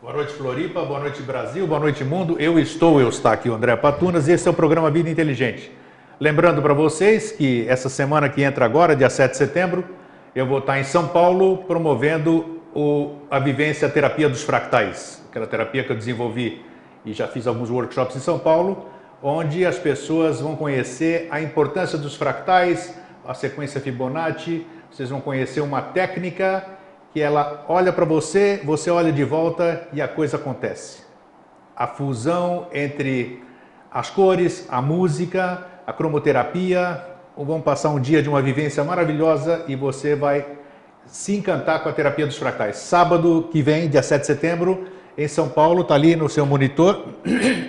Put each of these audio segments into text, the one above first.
Boa noite, Floripa, boa noite, Brasil, boa noite, mundo. Eu estou aqui, o André Patunas, e esse é o programa Vida Inteligente. Lembrando para vocês que essa semana que entra agora, dia 7 de setembro, eu vou estar em São Paulo promovendo a vivência, a terapia dos fractais, aquela terapia que eu desenvolvi e já fiz alguns workshops em São Paulo, onde as pessoas vão conhecer a importância dos fractais, a sequência Fibonacci, vocês vão conhecer uma técnica que ela olha para você, você olha de volta e a coisa acontece. A fusão entre as cores, a música, a cromoterapia, vão passar um dia de uma vivência maravilhosa e você vai se encantar com a terapia dos fractais. Sábado que vem, dia 7 de setembro, em São Paulo, está ali no seu monitor,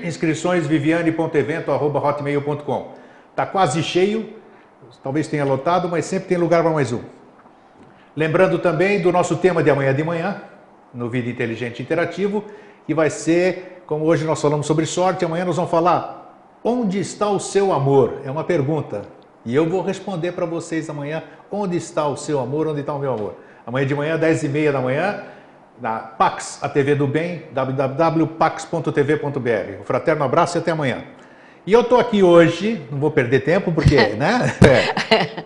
inscrições viviane.evento@hotmail.com. Está quase cheio, talvez tenha lotado, mas sempre tem lugar para mais um. Lembrando também do nosso tema de amanhã de manhã, no Vida Inteligente Interativo, que vai ser, como hoje nós falamos sobre sorte, amanhã nós vamos falar onde está o seu amor? É uma pergunta. E eu vou responder para vocês amanhã onde está o seu amor, onde está o meu amor. Amanhã de manhã, 10h30 da manhã, na Pax, a TV do Bem, www.pax.tv.br. Um fraterno abraço e até amanhã. E eu estou aqui hoje, não vou perder tempo, porque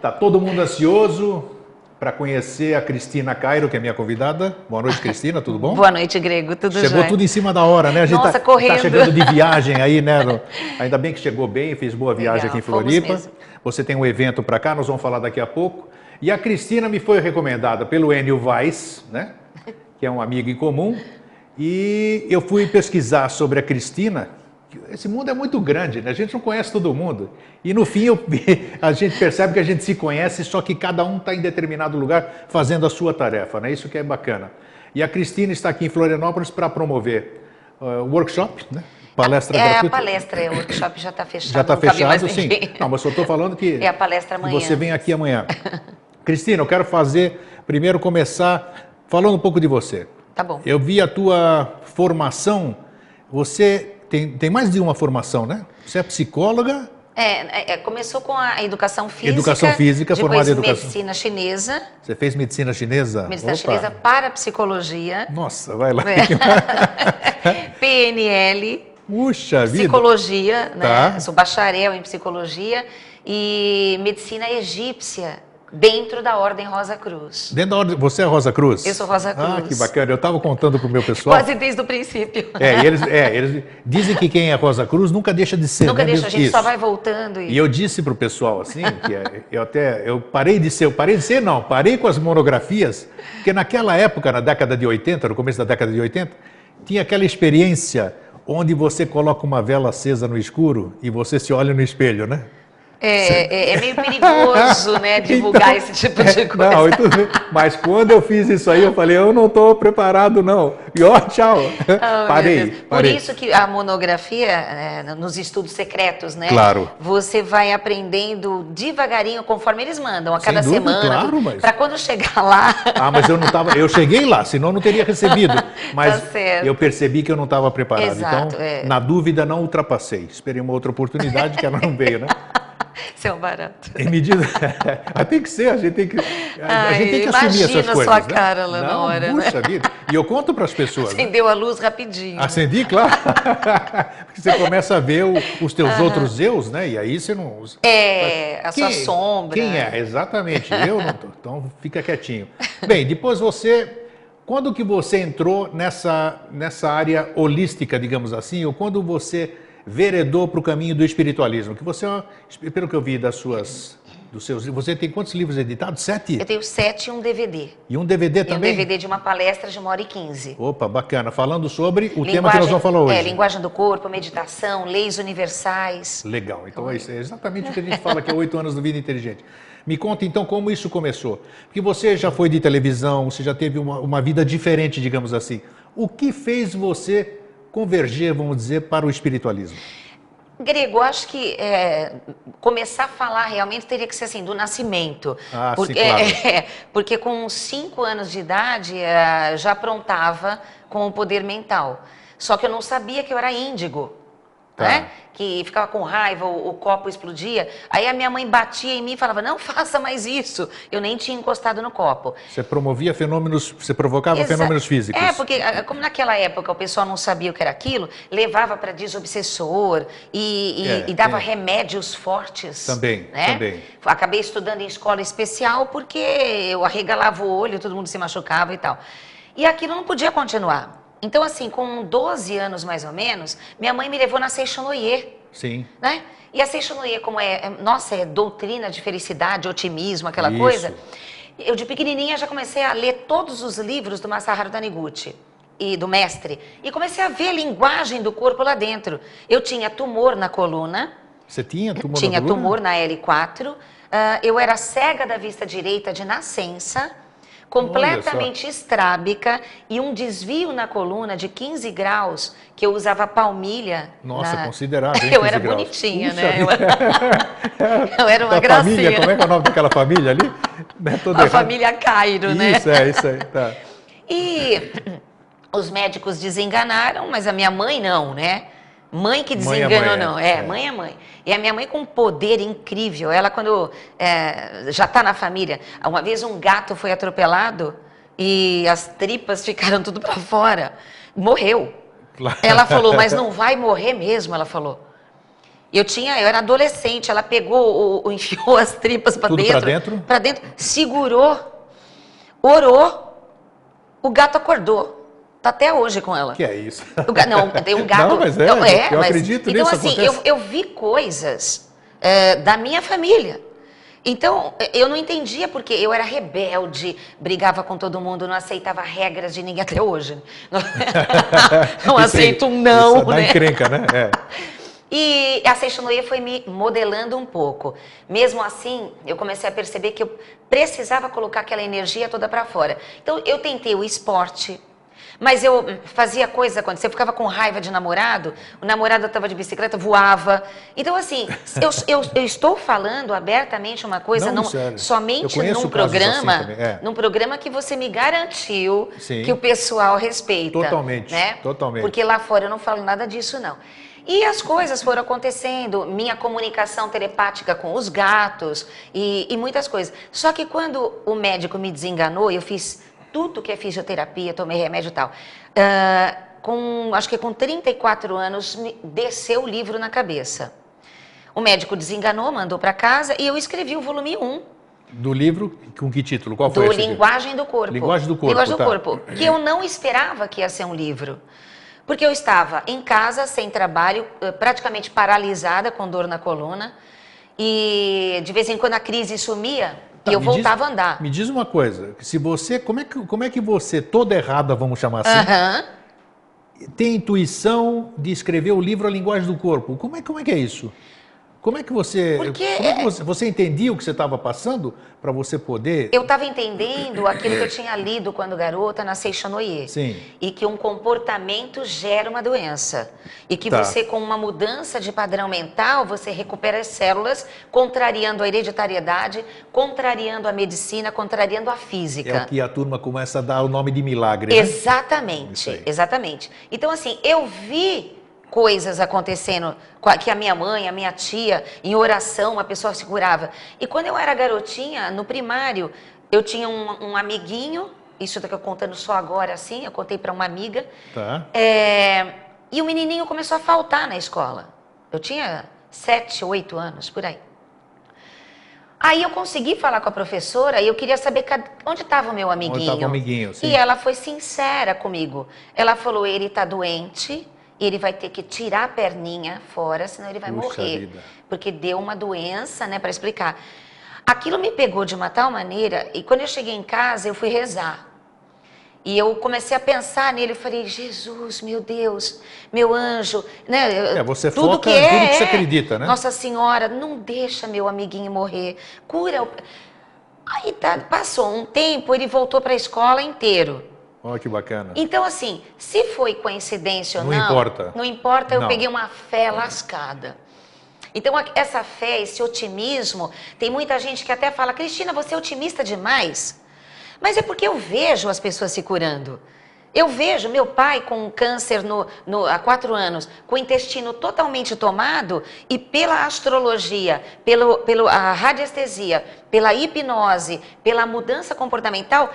tá todo mundo ansioso para conhecer a Cristina Cairo, que é minha convidada. Boa noite, Cristina, tudo bom? Boa noite, Grego, tudo jóia? Chegou tudo em cima da hora, né? A gente Nossa, correndo. Tá chegando de viagem aí, né? Ainda bem que chegou bem, fez boa viagem Legal, aqui em Floripa. Você tem um evento para cá, nós vamos falar daqui a pouco. E a Cristina me foi recomendada pelo Enio Weiss, né? Que é um amigo em comum. E eu fui pesquisar sobre a Cristina. Esse mundo é muito grande, né? A gente não conhece todo mundo. E no fim a gente percebe que a gente se conhece, só que cada um está em determinado lugar fazendo a sua tarefa, né? Isso que é bacana. E a Cristina está aqui em Florianópolis para promover workshop, né? Palestra gratuita. A palestra, o workshop já está fechado. Já está fechado, sim. Não, mas eu estou falando que é a palestra amanhã. Você vem aqui amanhã. Cristina, eu quero primeiro começar falando um pouco de você. Tá bom. Eu vi a tua formação, você tem mais de uma formação, né? Você é psicóloga? Começou com a educação física. Educação física, formada em educação. Medicina chinesa. Você fez medicina chinesa? Medicina chinesa para psicologia. Nossa, vai lá. PNL. Puxa vida. Psicologia, né? Tá. Sou bacharel em psicologia e medicina egípcia. Dentro da Ordem Rosa Cruz. Dentro da Ordem... Você é Rosa Cruz? Eu sou Rosa Cruz. Ah, que bacana. Eu estava contando para o meu pessoal. Quase desde o princípio. Eles dizem que quem é Rosa Cruz nunca deixa de ser. Nunca né? deixa, a gente Isso. só vai voltando. E eu disse para o pessoal assim, que eu parei com as monografias, porque naquela época, na década de 80, no começo da década de 80, tinha aquela experiência onde você coloca uma vela acesa no escuro e você se olha no espelho, né? É meio perigoso, né, divulgar esse tipo de coisa. Não, mas quando eu fiz isso aí, eu falei, eu não estou preparado, não. E ó, tchau. Parei. Por isso que a monografia, nos estudos secretos, né? Claro. Você vai aprendendo devagarinho, conforme eles mandam, a cada semana. Claro, mas... Para quando chegar lá... Ah, mas eu não estava... Eu cheguei lá, senão eu não teria recebido. Mas tá certo. Eu percebi que eu não estava preparado. Exato, então, na dúvida, não ultrapassei. Esperei uma outra oportunidade, que ela não veio, né? Seu barato. Em medida... Tem que ser, a gente tem que assumir essas coisas. Imagina a sua né? cara lá na hora, puxa né? vida. E eu conto para as pessoas. Acendeu a luz rapidinho. Acendi, claro. Porque você começa a ver os teus outros eus, né? E aí você não... A sua sombra. Quem é? Exatamente. Eu não tô. Então fica quietinho. Bem, depois você... Quando que você entrou nessa área holística, digamos assim, ou quando você veredou para o caminho do espiritualismo? Que você, pelo que eu vi dos seus... Você tem quantos livros editados? 7? Eu tenho 7 e um DVD. E um DVD também? E um DVD de uma palestra de 1h15. Opa, bacana. Falando sobre o tema que nós vamos falar hoje. Linguagem do corpo, meditação, leis universais. Legal. Então é exatamente o que a gente fala que é 8 anos do Vida Inteligente. Me conta então como isso começou. Porque você já foi de televisão, você já teve uma vida diferente, digamos assim. O que fez você converger, vamos dizer, para o espiritualismo? Grego, acho que começar a falar realmente teria que ser assim, do nascimento. Ah, porque, sim, claro. Porque com 5 anos de idade já aprontava com o poder mental. Só que eu não sabia que eu era índigo. né? Que ficava com raiva, o copo explodia. Aí a minha mãe batia em mim e falava, não faça mais isso. Eu nem tinha encostado no copo. Você promovia fenômenos, você provocava fenômenos físicos. Porque como naquela época o pessoal não sabia o que era aquilo, levava para desobsessor e dava remédios fortes. Também, né? também. Acabei estudando em escola especial porque eu arregalava o olho, todo mundo se machucava e tal. E aquilo não podia continuar. Então, assim, com 12 anos mais ou menos, minha mãe me levou na Seixonoye. Sim. Né? E a Seixonoye, como é doutrina de felicidade, otimismo, aquela Isso. coisa. Eu, de pequenininha, já comecei a ler todos os livros do Masaharu Taniguchi e do mestre. E comecei a ver a linguagem do corpo lá dentro. Eu tinha tumor na coluna. Você tinha tumor Tinha na coluna? tumor na L4. Eu era cega da vista direita de nascença. Completamente estrábica e um desvio na coluna de 15 graus, que eu usava palmilha. Nossa, considerável, hein, Eu era 15 graus. bonitinha, Puxa né? Eu era uma da gracinha. família, como é que é o nome daquela família ali? Não é todo A errado. família Cairo, né? Isso aí, tá. E os médicos desenganaram, mas a minha mãe não, né? Mãe que Mãe é desenganou, mãe, não. é. Mãe é mãe. E a minha mãe com um poder incrível. Ela, quando já está na família, uma vez um gato foi atropelado e as tripas ficaram tudo para fora. Morreu. Claro. Ela falou, mas não vai morrer mesmo, ela falou. Eu era adolescente, ela pegou, enfiou as tripas para Tudo dentro. pra dentro? Para dentro, segurou, orou, o gato acordou. Tá até hoje com ela. Que é isso? Não, tem um gato. Não, mas eu acredito então, nisso, assim, acontece. eu vi coisas da minha família. Então, eu não entendia porque eu era rebelde, brigava com todo mundo, não aceitava regras de ninguém até hoje. Não aceito um não, isso né? dá encrenca, né? E a Seixonoye foi me modelando um pouco. Mesmo assim, eu comecei a perceber que eu precisava colocar aquela energia toda para fora. Então, eu tentei o esporte. Mas eu fazia coisa acontecer, eu ficava com raiva de namorado, o namorado estava de bicicleta, voava. Então, assim, eu estou falando abertamente uma coisa, não somente num programa, assim num programa que você me garantiu Sim. que o pessoal respeita. Totalmente, né? totalmente. Porque lá fora eu não falo nada disso, não. E as coisas foram acontecendo, minha comunicação telepática com os gatos e muitas coisas. Só que quando o médico me desenganou, eu fiz tudo que é fisioterapia, tomei remédio e tal. Acho que com 34 anos, me desceu o livro na cabeça. O médico desenganou, mandou para casa e eu escrevi o volume 1. Do livro, com que título? Qual foi do esse Linguagem do Corpo. Linguagem do Corpo, Linguagem do tá. Corpo. Que eu não esperava que ia ser um livro. Porque eu estava em casa, sem trabalho, praticamente paralisada, com dor na coluna. E de vez em quando a crise sumia. E eu voltava a andar. Me diz uma coisa, se você, como é que você, toda errada, vamos chamar assim, tem intuição de escrever o livro A Linguagem do Corpo? Como é que é isso? Como é que você você entendia o que você estava passando para você poder... Eu estava entendendo aquilo que eu tinha lido quando garota na Seixonoye. Sim. E que um comportamento gera uma doença. E que você, com uma mudança de padrão mental, você recupera as células, contrariando a hereditariedade, contrariando a medicina, contrariando a física. É o que a turma começa a dar o nome de milagre, né? Exatamente, exatamente. Então, assim, eu vi coisas acontecendo, que a minha mãe, a minha tia, em oração, uma pessoa se curava. E quando eu era garotinha, no primário, eu tinha um amiguinho, isso que eu contando só agora, assim, eu contei para uma amiga, e o menininho começou a faltar na escola. Eu tinha 7, 8 anos, por aí. Aí eu consegui falar com a professora e eu queria saber onde estava o meu amiguinho. Onde estava o amiguinho, sim. E ela foi sincera comigo. Ela falou, ele está doente... E ele vai ter que tirar a perninha fora, senão ele vai morrer. Vida. Porque deu uma doença, né, para explicar. Aquilo me pegou de uma tal maneira, e quando eu cheguei em casa, eu fui rezar. E eu comecei a pensar nele, eu falei, Jesus, meu Deus, meu anjo, né? Você tudo foca em tudo que você acredita, né? Nossa Senhora, não deixa meu amiguinho morrer, cura. Aí passou um tempo, ele voltou para a escola inteiro. Olha que bacana. Então, assim, se foi coincidência ou não... Não importa. Não importa, eu peguei uma fé lascada. Então, essa fé, esse otimismo, tem muita gente que até fala, Cristina, você é otimista demais. Mas é porque eu vejo as pessoas se curando. Eu vejo meu pai com câncer há 4 anos, com o intestino totalmente tomado, e pela astrologia, pela radiestesia, pela hipnose, pela mudança comportamental,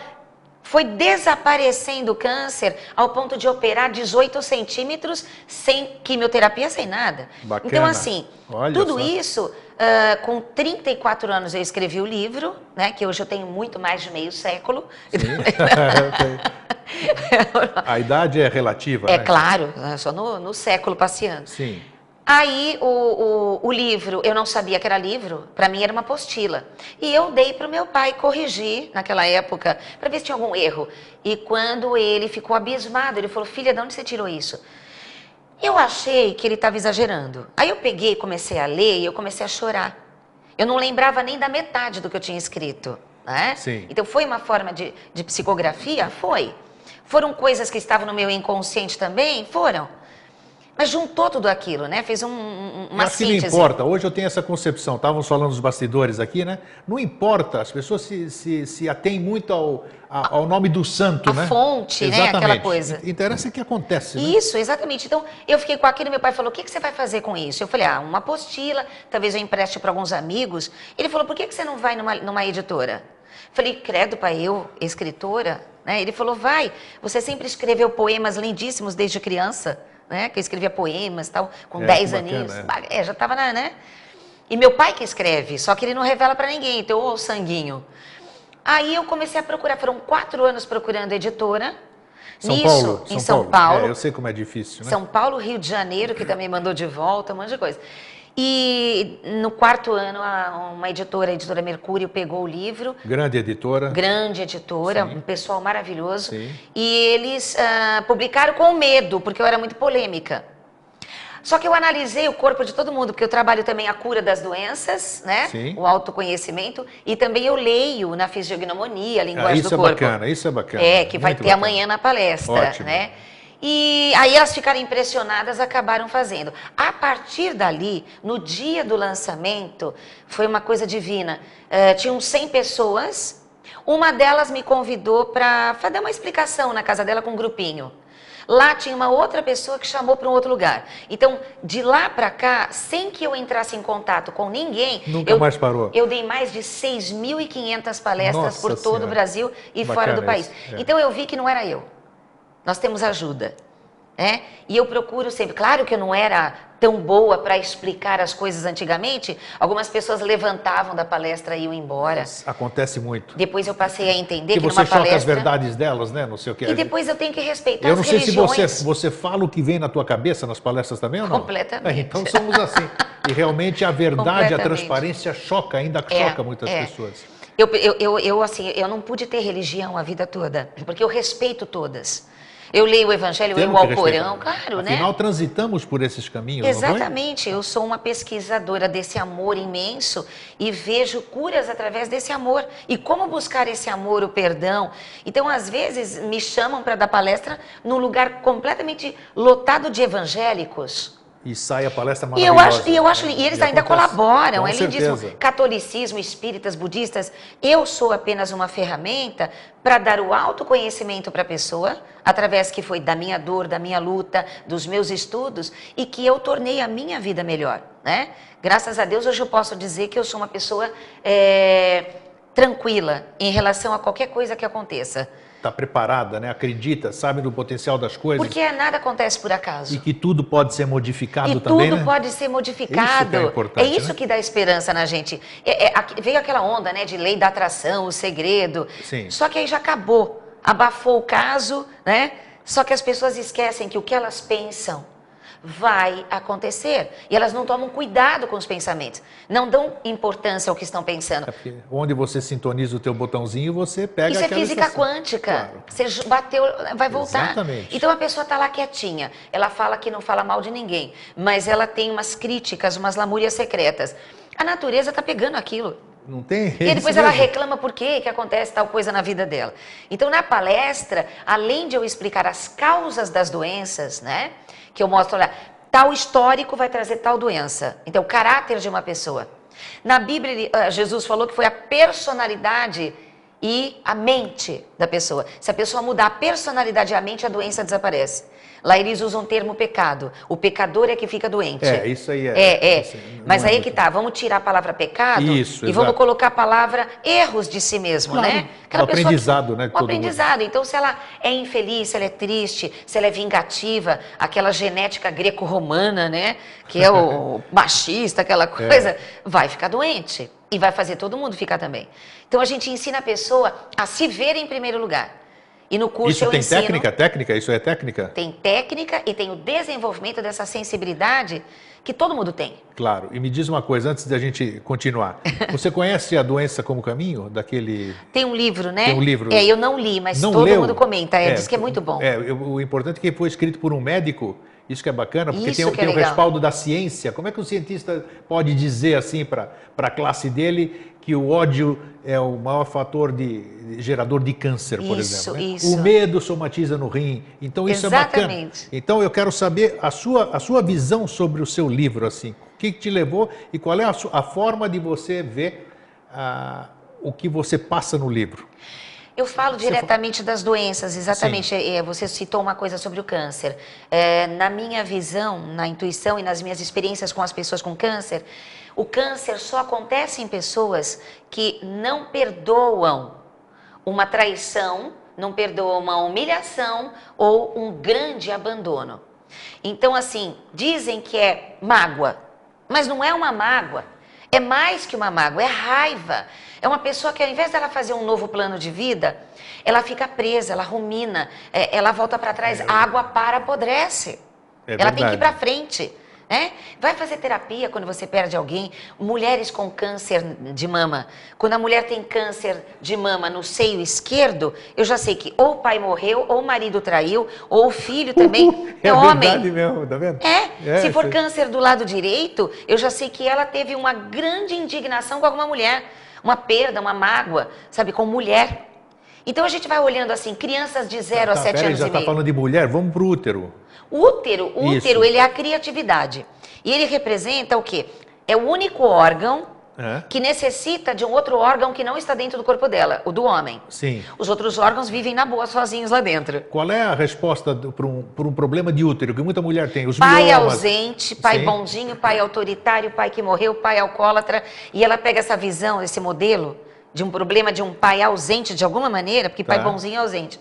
foi desaparecendo o câncer ao ponto de operar 18 centímetros sem quimioterapia, sem nada. Bacana. Então, assim, Olha tudo só. isso, com 34 anos eu escrevi o livro, né, que hoje eu tenho muito mais de meio século. Sim. A idade é relativa, É né? claro, só no século passeando. Sim. Aí o livro, eu não sabia que era livro, para mim era uma apostila. E eu dei para o meu pai corrigir naquela época, para ver se tinha algum erro. E quando ele ficou abismado, ele falou: filha, de onde você tirou isso? Eu achei que ele estava exagerando. Aí eu peguei, comecei a ler e eu comecei a chorar. Eu não lembrava nem da metade do que eu tinha escrito, né? Sim. Então foi uma forma de psicografia? Foi. Foram coisas que estavam no meu inconsciente também? Foram. Mas juntou tudo aquilo, né? Fez uma Acho que não síntese. importa. Hoje eu tenho essa concepção. Estávamos falando dos bastidores aqui, né? Não importa. As pessoas se atêm muito ao nome do santo, né? A fonte, exatamente, né? Aquela coisa. Interessa o que acontece, né? Isso, exatamente. Então, eu fiquei com aquilo e meu pai falou: o que você vai fazer com isso? Eu falei: uma apostila, talvez eu empreste para alguns amigos. Ele falou: por que você não vai numa editora? Falei: credo, pai, eu, escritora? Né? Ele falou: vai, você sempre escreveu poemas lindíssimos desde criança. Né? Que eu escrevia poemas, tal, com 10 aninhos. Já estava, né? E meu pai que escreve, só que ele não revela para ninguém, então, ô sanguinho. Aí eu comecei a procurar, foram 4 anos procurando editora. Em São Paulo. Eu sei como é difícil, né? São Paulo, Rio de Janeiro, que também mandou de volta, um monte de coisa. E no 4º ano, uma editora, a editora Mercúrio, pegou o livro. Grande editora. Grande editora, Sim. um pessoal maravilhoso. Sim. E eles publicaram com medo, porque eu era muito polêmica. Só que eu analisei o corpo de todo mundo, porque eu trabalho também a cura das doenças, né? Sim. O autoconhecimento. E também eu leio na fisiognomonia, a linguagem do Isso corpo. é bacana, isso é bacana. Que vai ter amanhã na palestra, Ótimo. né? E aí elas ficaram impressionadas, acabaram fazendo. A partir dali, no dia do lançamento, foi uma coisa divina. Tinham 100 pessoas, uma delas me convidou para dar uma explicação na casa dela com um grupinho. Lá tinha uma outra pessoa que chamou para um outro lugar. Então, de lá para cá, sem que eu entrasse em contato com ninguém... Nunca mais parou. Eu dei mais de 6.500 palestras Nossa por todo Senhora. o Brasil e Bacana fora do país. isso, Então, eu vi que não era eu. Nós temos ajuda. Né? E eu procuro sempre... Claro que eu não era tão boa para explicar as coisas antigamente. Algumas pessoas levantavam da palestra e iam embora. Acontece muito. Depois eu passei a entender que que você numa choca palestra... as verdades delas, né? Não sei o que. E depois eu tenho que respeitar Eu as não sei religiões. se você fala o que vem na tua cabeça nas palestras também ou não? Completamente. Então somos assim. E realmente a verdade, a Completamente. transparência choca, ainda choca muitas pessoas. Eu não pude ter religião a vida toda, porque eu respeito todas. Eu leio o Evangelho, eu leio o Alcorão, claro, né? Afinal, transitamos por esses caminhos, Exatamente, eu sou uma pesquisadora desse amor imenso e vejo curas através desse amor. E como buscar esse amor, o perdão? Então, às vezes, me chamam para dar palestra num lugar completamente lotado de evangélicos. E sai a palestra maravilhosa. E eles ainda colaboram, com é lindíssimo. certeza. Catolicismo, espíritas, budistas, eu sou apenas uma ferramenta para dar o autoconhecimento para a pessoa, através que foi da minha dor, da minha luta, dos meus estudos, e que eu tornei a minha vida melhor, né? Graças a Deus, hoje eu posso dizer que eu sou uma pessoa tranquila em relação a qualquer coisa que aconteça. Está preparada, né? Acredita, sabe do potencial das coisas. Porque nada acontece por acaso. E que tudo pode ser modificado e também, tudo né? pode ser modificado. Isso que é importante, isso né? que dá esperança na gente. Veio aquela onda, né, de lei da atração, o segredo. Sim. Só que aí já acabou. Abafou o caso, né? Só que as pessoas esquecem que o que elas pensam vai acontecer. E elas não tomam cuidado com os pensamentos. Não dão importância ao que estão pensando. É porque onde você sintoniza o teu botãozinho, você pega Isso é aquela física estação. quântica. Claro. Você bateu, vai voltar. Exatamente. Então a pessoa está lá quietinha. Ela fala que não fala mal de ninguém. Mas ela tem umas críticas, umas lamúrias secretas. A natureza está pegando aquilo. Não tem? E depois ela reclama por que acontece tal coisa na vida dela. Então, na palestra, além de eu explicar as causas das doenças, né? Que eu mostro, olha, tal histórico vai trazer tal doença. Então, o caráter de uma pessoa. Na Bíblia, Jesus falou que foi a personalidade e a mente da pessoa. Se a pessoa mudar a personalidade e a mente, a doença desaparece. Lá eles usam o termo pecado. O pecador é que fica doente. Isso aí é. Isso aí Mas aí é que tá, vamos tirar a palavra pecado Isso, e vamos colocar a palavra erros de si mesmo, claro, né? um aprendizado, né? Um aprendizado. Então, se ela é infeliz, se ela é triste, se ela é vingativa, aquela genética greco-romana, né? Que é o machista, aquela coisa, vai ficar doente. E vai fazer todo mundo ficar também. Então, a gente ensina a pessoa a se ver em primeiro lugar. E no curso isso eu tem ensino, técnica? Isso é técnica? Tem técnica e tem o desenvolvimento dessa sensibilidade que todo mundo tem. Claro. E me diz uma coisa, antes da gente continuar. Você conhece A Doença como Caminho? Tem um livro, né? Tem um livro. Eu não li, mas não todo leu? mundo comenta. Diz que é muito bom. O importante é que foi escrito por um médico. Isso que é bacana, porque Isso tem o legal. respaldo da ciência. Como é que o cientista pode dizer assim para a classe dele que o ódio é o maior fator gerador de câncer, por exemplo? Né? Isso. O medo somatiza no rim. Então isso Exatamente. é bacana. Então eu quero saber a sua visão sobre o seu livro, assim. O que te levou e qual é a forma de você ver o que você passa no livro? Eu falo diretamente das doenças, exatamente. Você citou uma coisa sobre o câncer. Na minha visão, na intuição e nas minhas experiências com as pessoas com câncer, o câncer só acontece em pessoas que não perdoam uma traição, não perdoam uma humilhação ou um grande abandono. Então, assim, dizem que é mágoa, mas não é uma mágoa. É mais que uma mágoa, é raiva. É uma pessoa que, ao invés dela fazer um novo plano de vida, ela fica presa, ela rumina, ela volta para trás, a água apodrece. Ela tem que ir para frente. Vai fazer terapia quando você perde alguém. Mulheres com câncer de mama. Quando a mulher tem câncer de mama no seio esquerdo, eu já sei que ou o pai morreu, ou o marido traiu, ou o filho também é homem. É verdade mesmo, tá vendo? Se for câncer do lado direito, eu já sei que ela teve uma grande indignação com alguma mulher. Uma perda, uma mágoa, sabe, com mulher. Então a gente vai olhando assim, crianças de 0 a 7 anos já e meio. está falando de mulher, vamos para o útero. O útero, ele é a criatividade. E ele representa o quê? É o único órgão que necessita de um outro órgão que não está dentro do corpo dela, o do homem. Sim. Os outros órgãos vivem na boa, sozinhos lá dentro. Qual é a resposta para um problema de útero que muita mulher tem? Os pai miomas. Ausente, pai bonzinho, pai autoritário, pai que morreu, pai alcoólatra. E ela pega essa visão, esse modelo de um problema de um pai ausente de alguma maneira, porque pai bonzinho é ausente.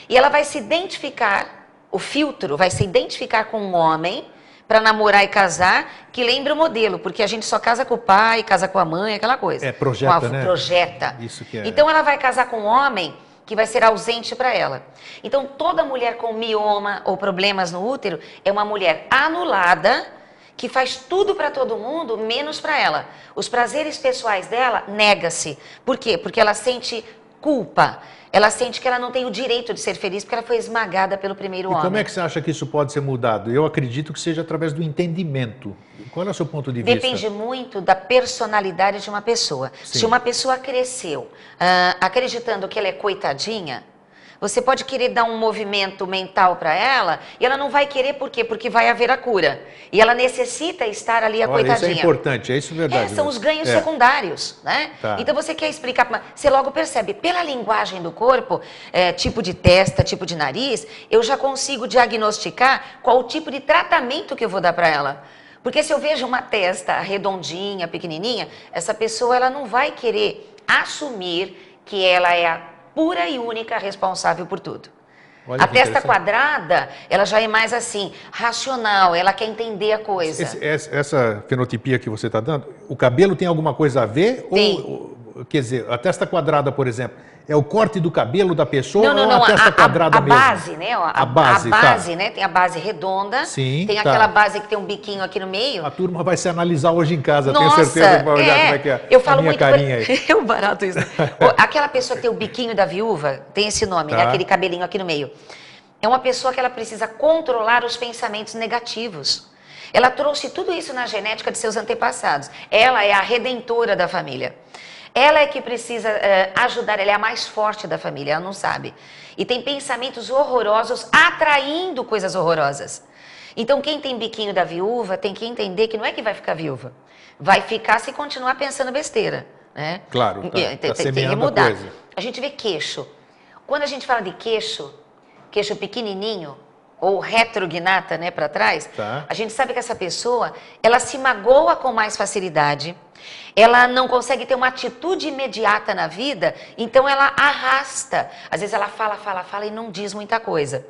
E ela vai se identificar, o filtro vai se identificar com um homem para namorar e casar, que lembra o modelo, porque a gente só casa com o pai, casa com a mãe, aquela coisa. Projeta, né? Projeta. Isso que é. Então ela vai casar com um homem que vai ser ausente para ela. Então toda mulher com mioma ou problemas no útero é uma mulher anulada, que faz tudo para todo mundo, menos para ela. Os prazeres pessoais dela nega-se. Por quê? Porque ela sente culpa. Ela sente que ela não tem o direito de ser feliz porque ela foi esmagada pelo primeiro homem. E como é que você acha que isso pode ser mudado? Eu acredito que seja através do entendimento. Qual é o seu ponto de vista? Depende muito da personalidade de uma pessoa. Sim. Se uma pessoa cresceu acreditando que ela é coitadinha, você pode querer dar um movimento mental para ela e ela não vai querer, por quê? Porque vai haver a cura. E ela necessita estar ali coitadinha. Isso é importante, é isso verdade. São os ganhos secundários, né? Tá. Então você quer explicar, você logo percebe, pela linguagem do corpo, tipo de testa, tipo de nariz, eu já consigo diagnosticar qual o tipo de tratamento que eu vou dar para ela. Porque se eu vejo uma testa redondinha, pequenininha, essa pessoa ela não vai querer assumir que ela é a pura e única responsável por tudo. Olha, a testa quadrada, ela já é mais assim, racional, ela quer entender a coisa. Essa fenotipia que você está dando, o cabelo tem alguma coisa a ver? Tem. Quer dizer, a testa quadrada, por exemplo, é o corte do cabelo da pessoa não, ou a testa quadrada a mesmo? Base, né? A base, né? Tem a base redonda, sim, tem aquela base que tem um biquinho aqui no meio. A turma vai se analisar hoje em casa, Nossa, tenho certeza que vai olhar como é que é eu falo a minha muito carinha aí. É um barato isso. Aquela pessoa que tem o biquinho da viúva, tem esse nome, né? Aquele cabelinho aqui no meio. É uma pessoa que ela precisa controlar os pensamentos negativos. Ela trouxe tudo isso na genética de seus antepassados. Ela é a redentora da família. Ela é que precisa ajudar, ela é a mais forte da família, ela não sabe. E tem pensamentos horrorosos atraindo coisas horrorosas. Então quem tem biquinho da viúva tem que entender que não é que vai ficar viúva. Vai ficar se continuar pensando besteira. Né? Claro, tem que mudar. A gente vê queixo. Quando a gente fala de queixo pequenininho, ou retrognata, né, para trás, Tá. a gente sabe que essa pessoa, ela se magoa com mais facilidade, ela não consegue ter uma atitude imediata na vida, então ela arrasta. Às vezes ela fala e não diz muita coisa.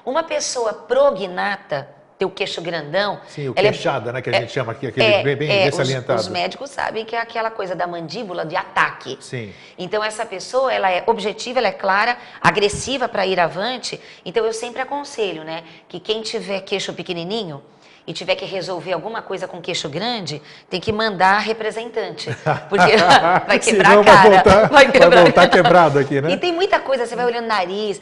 Uma pessoa prognata, ter o queixo grandão... Sim, o ela queixada, né, que a gente chama aqui, aquele bem salientado. Os médicos sabem que é aquela coisa da mandíbula de ataque. Sim. Então essa pessoa, ela é objetiva, ela é clara, agressiva para ir avante. Então eu sempre aconselho, né, que quem tiver queixo pequenininho e tiver que resolver alguma coisa com queixo grande, tem que mandar representante, porque vai quebrar a cara. Vai voltar quebrado aqui, né? E tem muita coisa, você vai olhando nariz,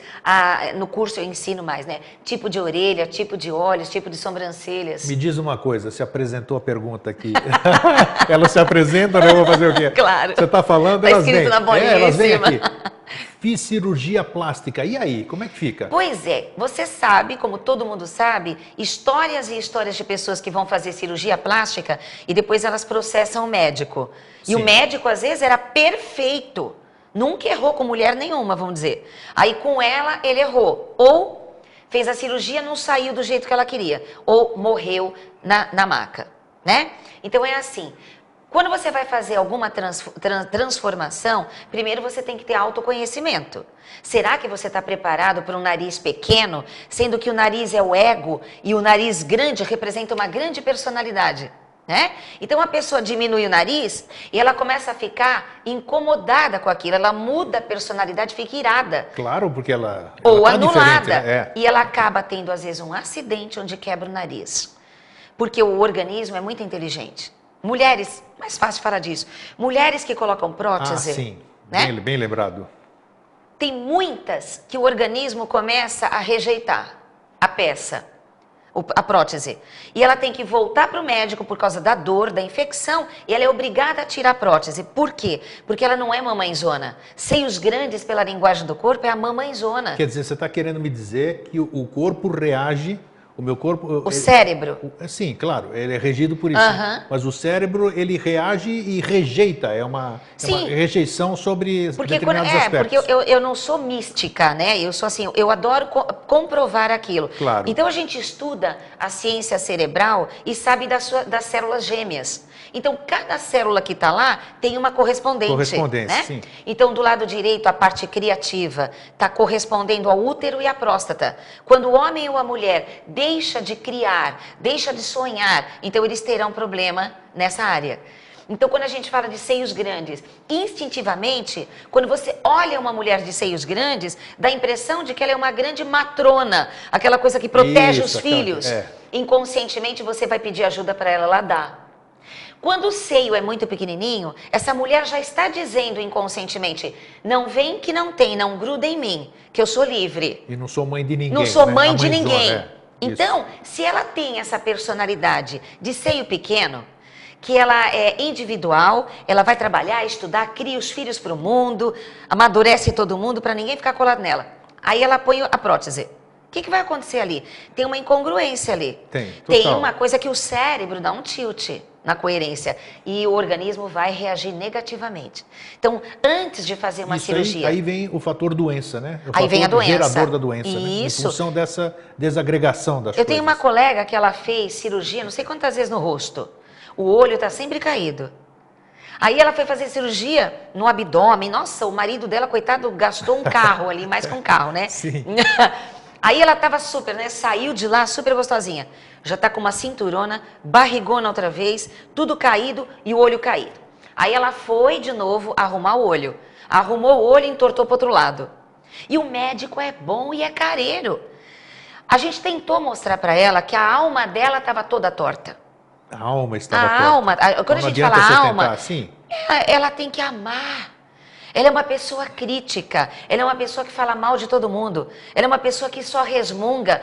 no curso eu ensino mais, né? Tipo de orelha, tipo de olhos, tipo de sobrancelhas. Me diz uma coisa, se apresentou a pergunta aqui. Ela se apresenta, né? Eu vou fazer o quê? Claro. Você está falando, tá elas vêm. escrito na bolinha elas vêm em cima. aqui. Fiz cirurgia plástica. E aí, como é que fica? Pois é, você sabe, como todo mundo sabe, histórias e histórias de pessoas que vão fazer cirurgia plástica e depois elas processam o médico. E o Sim. médico, às vezes, era perfeito. Nunca errou com mulher nenhuma, vamos dizer. Aí com ela, ele errou. Ou fez a cirurgia, não saiu do jeito que ela queria. Ou morreu na maca, né? Então é assim... Quando você vai fazer alguma transformação, primeiro você tem que ter autoconhecimento. Será que você está preparado para um nariz pequeno, sendo que o nariz é o ego e o nariz grande representa uma grande personalidade, né? Então a pessoa diminui o nariz e ela começa a ficar incomodada com aquilo, ela muda a personalidade, fica irada. Claro, porque ela Ou tá anulada. diferente, né? E ela acaba tendo, às vezes, um acidente onde quebra o nariz. Porque o organismo é muito inteligente. Mulheres, mais fácil falar disso, mulheres que colocam prótese, sim, né? bem lembrado. Tem muitas que o organismo começa a rejeitar a peça, a prótese. E ela tem que voltar para o médico por causa da dor, da infecção, e ela é obrigada a tirar a prótese. Por quê? Porque ela não é mamãezona. Seios grandes, pela linguagem do corpo, é a mamãezona. Quer dizer, você está querendo me dizer que o corpo reage... O meu corpo... O cérebro. Sim, claro, ele é regido por isso. Mas o cérebro, ele reage e rejeita. É uma rejeição sobre determinados aspectos. Porque eu não sou mística, né? Eu sou assim, eu adoro comprovar aquilo. Claro. Então a gente estuda a ciência cerebral e sabe das células gêmeas. Então, cada célula que está lá tem uma correspondente. Correspondência, né? sim. Então, do lado direito, a parte criativa está correspondendo ao útero e à próstata. Quando o homem ou a mulher deixa de criar, deixa de sonhar, então eles terão problema nessa área. Então, quando a gente fala de seios grandes, instintivamente, quando você olha uma mulher de seios grandes, dá a impressão de que ela é uma grande matrona, aquela coisa que protege os filhos. Inconscientemente, você vai pedir ajuda para ela dar. Quando o seio é muito pequenininho, essa mulher já está dizendo inconscientemente, não vem que não tem, não gruda em mim, que eu sou livre. E não sou mãe de ninguém. Não sou né? mãe de ninguém. Então, isso. se ela tem essa personalidade de seio pequeno, que ela é individual, ela vai trabalhar, estudar, cria os filhos para o mundo, amadurece todo mundo para ninguém ficar colado nela. Aí ela põe a prótese. O que vai acontecer ali? Tem uma incongruência ali. Tem uma coisa que o cérebro dá um tilt na coerência e o organismo vai reagir negativamente. Então, antes de fazer uma cirurgia... Aí vem o fator doença, né? Aí vem a doença. O gerador da doença, né? Isso. Em função dessa desagregação das coisas. Eu tenho uma colega que ela fez cirurgia, não sei quantas vezes no rosto. O olho está sempre caído. Aí ela foi fazer cirurgia no abdômen. Nossa, o marido dela, coitado, gastou um carro ali, mais que um carro, né? Sim. Aí ela tava super, né? Saiu de lá super gostosinha. Já tá com uma cinturona, barrigona outra vez, tudo caído e o olho caído. Aí ela foi de novo arrumar o olho. Arrumou o olho e entortou pro outro lado. E o médico é bom e é careiro. A gente tentou mostrar para ela que a alma dela tava toda torta. A alma estava torta. A alma, quando a gente fala alma, ela tem que amar. Ela é uma pessoa crítica, ela é uma pessoa que fala mal de todo mundo, ela é uma pessoa que só resmunga,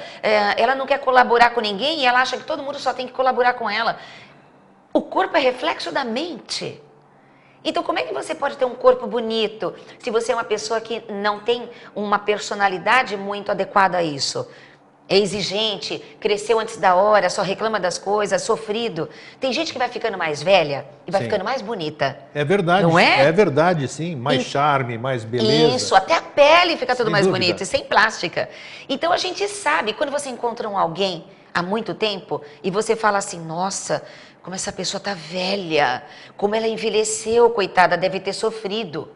ela não quer colaborar com ninguém e ela acha que todo mundo só tem que colaborar com ela. O corpo é reflexo da mente. Então, como é que você pode ter um corpo bonito se você é uma pessoa que não tem uma personalidade muito adequada a isso? é exigente, cresceu antes da hora, só reclama das coisas, sofrido. Tem gente que vai ficando mais velha e vai Sim. ficando mais bonita. É verdade, Não é? É verdade, sim. Mais charme, mais beleza. Isso, até a pele fica tudo Sem mais dúvida. bonito e sem plástica. Então a gente sabe, quando você encontra alguém há muito tempo e você fala assim, nossa, como essa pessoa tá velha, como ela envelheceu, coitada, deve ter sofrido.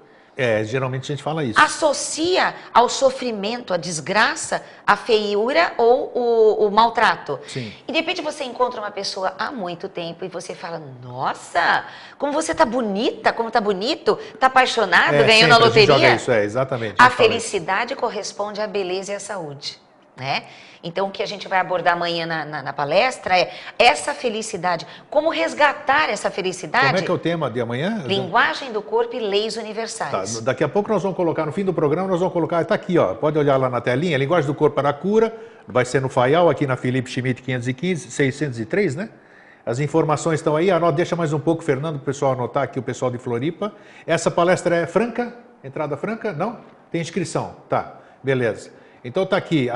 Geralmente a gente fala isso. Associa ao sofrimento, à desgraça, a feiura ou o maltrato. Sim. E de repente você encontra uma pessoa há muito tempo e você fala, nossa, como você tá bonita, como tá bonito, tá apaixonado, ganhou na sempre a gente loteria. joga isso, exatamente. A gente fala isso. felicidade corresponde à beleza e à saúde, né? Então, o que a gente vai abordar amanhã na palestra é essa felicidade. Como resgatar essa felicidade? Como é que é o tema de amanhã? Linguagem do corpo e leis universais. Tá, daqui a pouco nós vamos colocar, no fim do programa, nós vamos colocar, está aqui, ó, pode olhar lá na telinha, Linguagem do Corpo para a Cura, vai ser no Faial, aqui na Felipe Schmidt 515, 603, né? As informações estão aí, anota, deixa mais um pouco, Fernando, para o pessoal anotar aqui, o pessoal de Floripa. Essa palestra é franca? Entrada franca? Não? Tem inscrição? Tá, beleza. Então está aqui,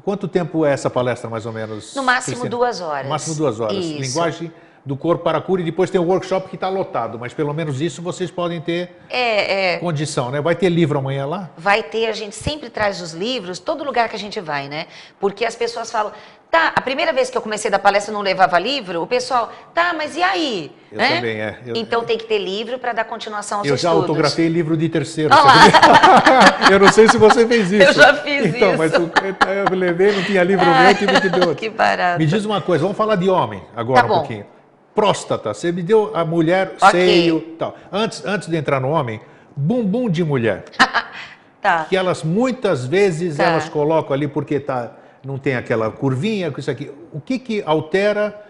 quanto tempo é essa palestra mais ou menos? No máximo Cristina? 2 horas. No máximo 2 horas. Isso. Linguagem do Corpo para a Cura e depois tem o workshop que está lotado, mas pelo menos isso vocês podem ter condição, né? Vai ter livro amanhã lá? Vai ter, a gente sempre traz os livros, todo lugar que a gente vai, né? Porque as pessoas falam, tá, a primeira vez que eu comecei da palestra eu não levava livro, o pessoal, tá, mas e aí? Eu né? também, Então tem que ter livro para dar continuação aos eu estudos. já autografei livro de terceiro. Olha lá. Eu não sei se você fez isso. Eu já fiz então, isso. Mas eu levei, não tinha livro meu, tive que ter outro. Que barato. Me diz uma coisa, vamos falar de homem agora Tá bom. um pouquinho. Próstata, você me deu a mulher, Ok. seio, tal. Antes de entrar no homem, bumbum de mulher. Tá. Que elas, muitas vezes, Tá. elas colocam ali porque não tem aquela curvinha, com isso aqui. O que altera,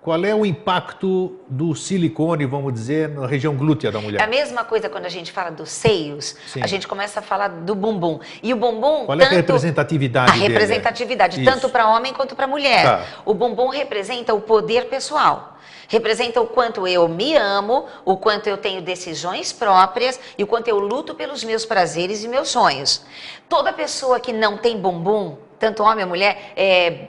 qual é o impacto do silicone, vamos dizer, na região glútea da É a mulher? mesma coisa quando a gente fala dos seios, Sim. a gente começa a falar do bumbum. E o bumbum, Qual é a representatividade A dele? representatividade, Isso. tanto para homem quanto para mulher. Tá. O bumbum representa o poder pessoal. Representa o quanto eu me amo, o quanto eu tenho decisões próprias e o quanto eu luto pelos meus prazeres e meus sonhos. Toda pessoa que não tem bumbum, tanto homem ou mulher,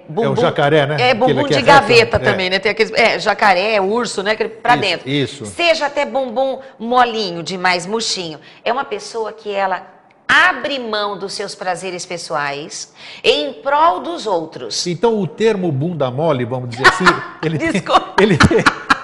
bumbum... É o jacaré, né? É bumbum Aquele que de é gaveta reto, também, né? Tem aqueles, jacaré, urso, né? Aquele pra Isso, dentro. isso. Seja até bumbum molinho, demais murchinho. É uma pessoa que ela abre mão dos seus prazeres pessoais em prol dos outros. Então, o termo bunda mole, vamos dizer assim, Desculpa.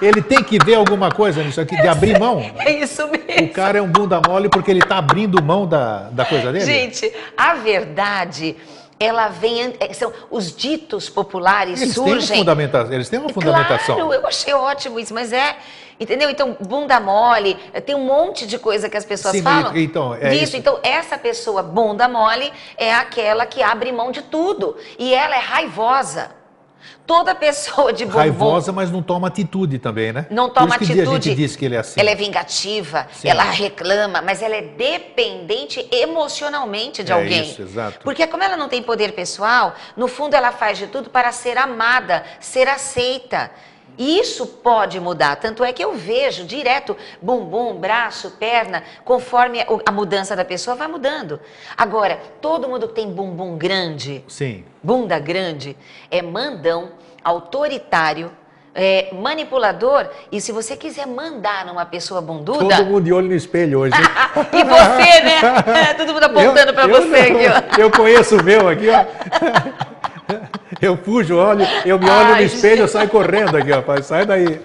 ele tem que ver alguma coisa nisso aqui, de abrir mão. É isso mesmo. O cara é um bunda mole porque ele está abrindo mão da coisa dele? Gente, a verdade, ela vem... São os ditos populares Eles surgem... eles têm uma fundamentação. Claro, eu achei ótimo isso, mas entendeu? Então, bunda mole, tem um monte de coisa que as pessoas Sim, falam então, é disso. isso. Então, essa pessoa bunda mole é aquela que abre mão de tudo. E ela é raivosa. Toda pessoa de bumbum... Raivosa, mas não toma atitude também, né? Não toma Por isso que atitude. a gente diz que ele é assim. Ela é vingativa, Sim. ela reclama, mas ela é dependente emocionalmente de alguém. Isso, exato. Porque como ela não tem poder pessoal, no fundo ela faz de tudo para ser amada, ser aceita. E isso pode mudar, tanto é que eu vejo direto bumbum, braço, perna, conforme a mudança da pessoa vai mudando. Agora, todo mundo que tem bumbum grande, Sim. bunda grande, é mandão, autoritário, manipulador. E se você quiser mandar numa pessoa bunduda... Todo mundo de olho no espelho hoje. E você, né? Todo mundo apontando para você aqui, ó. Eu conheço o meu aqui, ó. Eu fujo, eu me olho no espelho, eu saio correndo aqui, rapaz. Sai daí.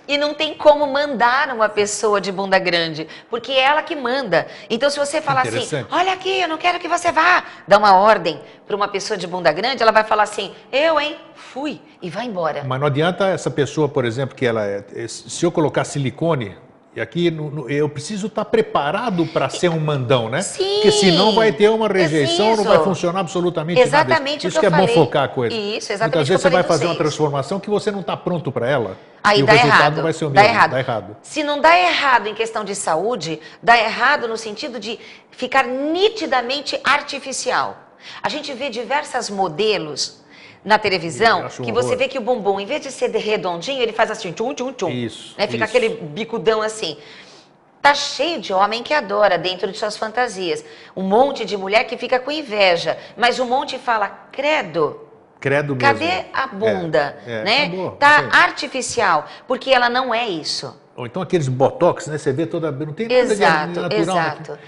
E não tem como mandar uma pessoa de bunda grande, porque é ela que manda. Então, se você falar assim, olha aqui, eu não quero que você vá, dá uma ordem para uma pessoa de bunda grande, ela vai falar assim, fui, e vai embora. Mas não adianta essa pessoa, por exemplo, que se eu colocar silicone, e aqui eu preciso estar preparado para ser um mandão, né? Sim. Porque senão vai ter uma rejeição, Isso. não vai funcionar absolutamente nada. Exatamente o Isso que eu é bom falei. focar a coisa. Isso, exatamente Muitas o que eu vezes você vai falei fazer com uma vocês. transformação que você não está pronto para ela. Aí e dá o resultado errado, vai ser o dá mesmo. errado. Dá errado. Se não dá errado em questão de saúde, dá errado no sentido de ficar nitidamente artificial. A gente vê diversos modelos na televisão acho um que você horror. vê que o bumbum, em vez de ser redondinho, ele faz assim, tchum, tchum, tchum. Isso, Né? Fica isso. aquele bicudão assim. Tá cheio de homem que adora dentro de suas fantasias. Um monte de mulher que fica com inveja, mas um monte fala, credo. Credo mesmo. Cadê a bunda? Né? Acabou, tá artificial, porque ela não é isso. Ou então aqueles botox, né? Você vê toda... Não tem nada de natural. Exato.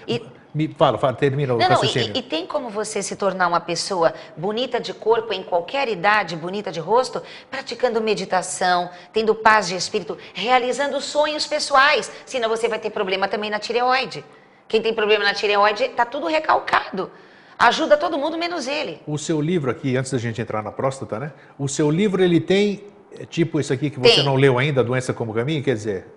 Me fala, termina o raciocínio. E tem como você se tornar uma pessoa bonita de corpo, em qualquer idade, bonita de rosto, praticando meditação, tendo paz de espírito, realizando sonhos pessoais. Senão você vai ter problema também na tireoide. Quem tem problema na tireoide está tudo recalcado. Ajuda todo mundo, menos ele. O seu livro aqui, antes da gente entrar na próstata, né? O seu livro, ele tem, tipo esse aqui que você não leu ainda, Doença como Caminho, quer dizer,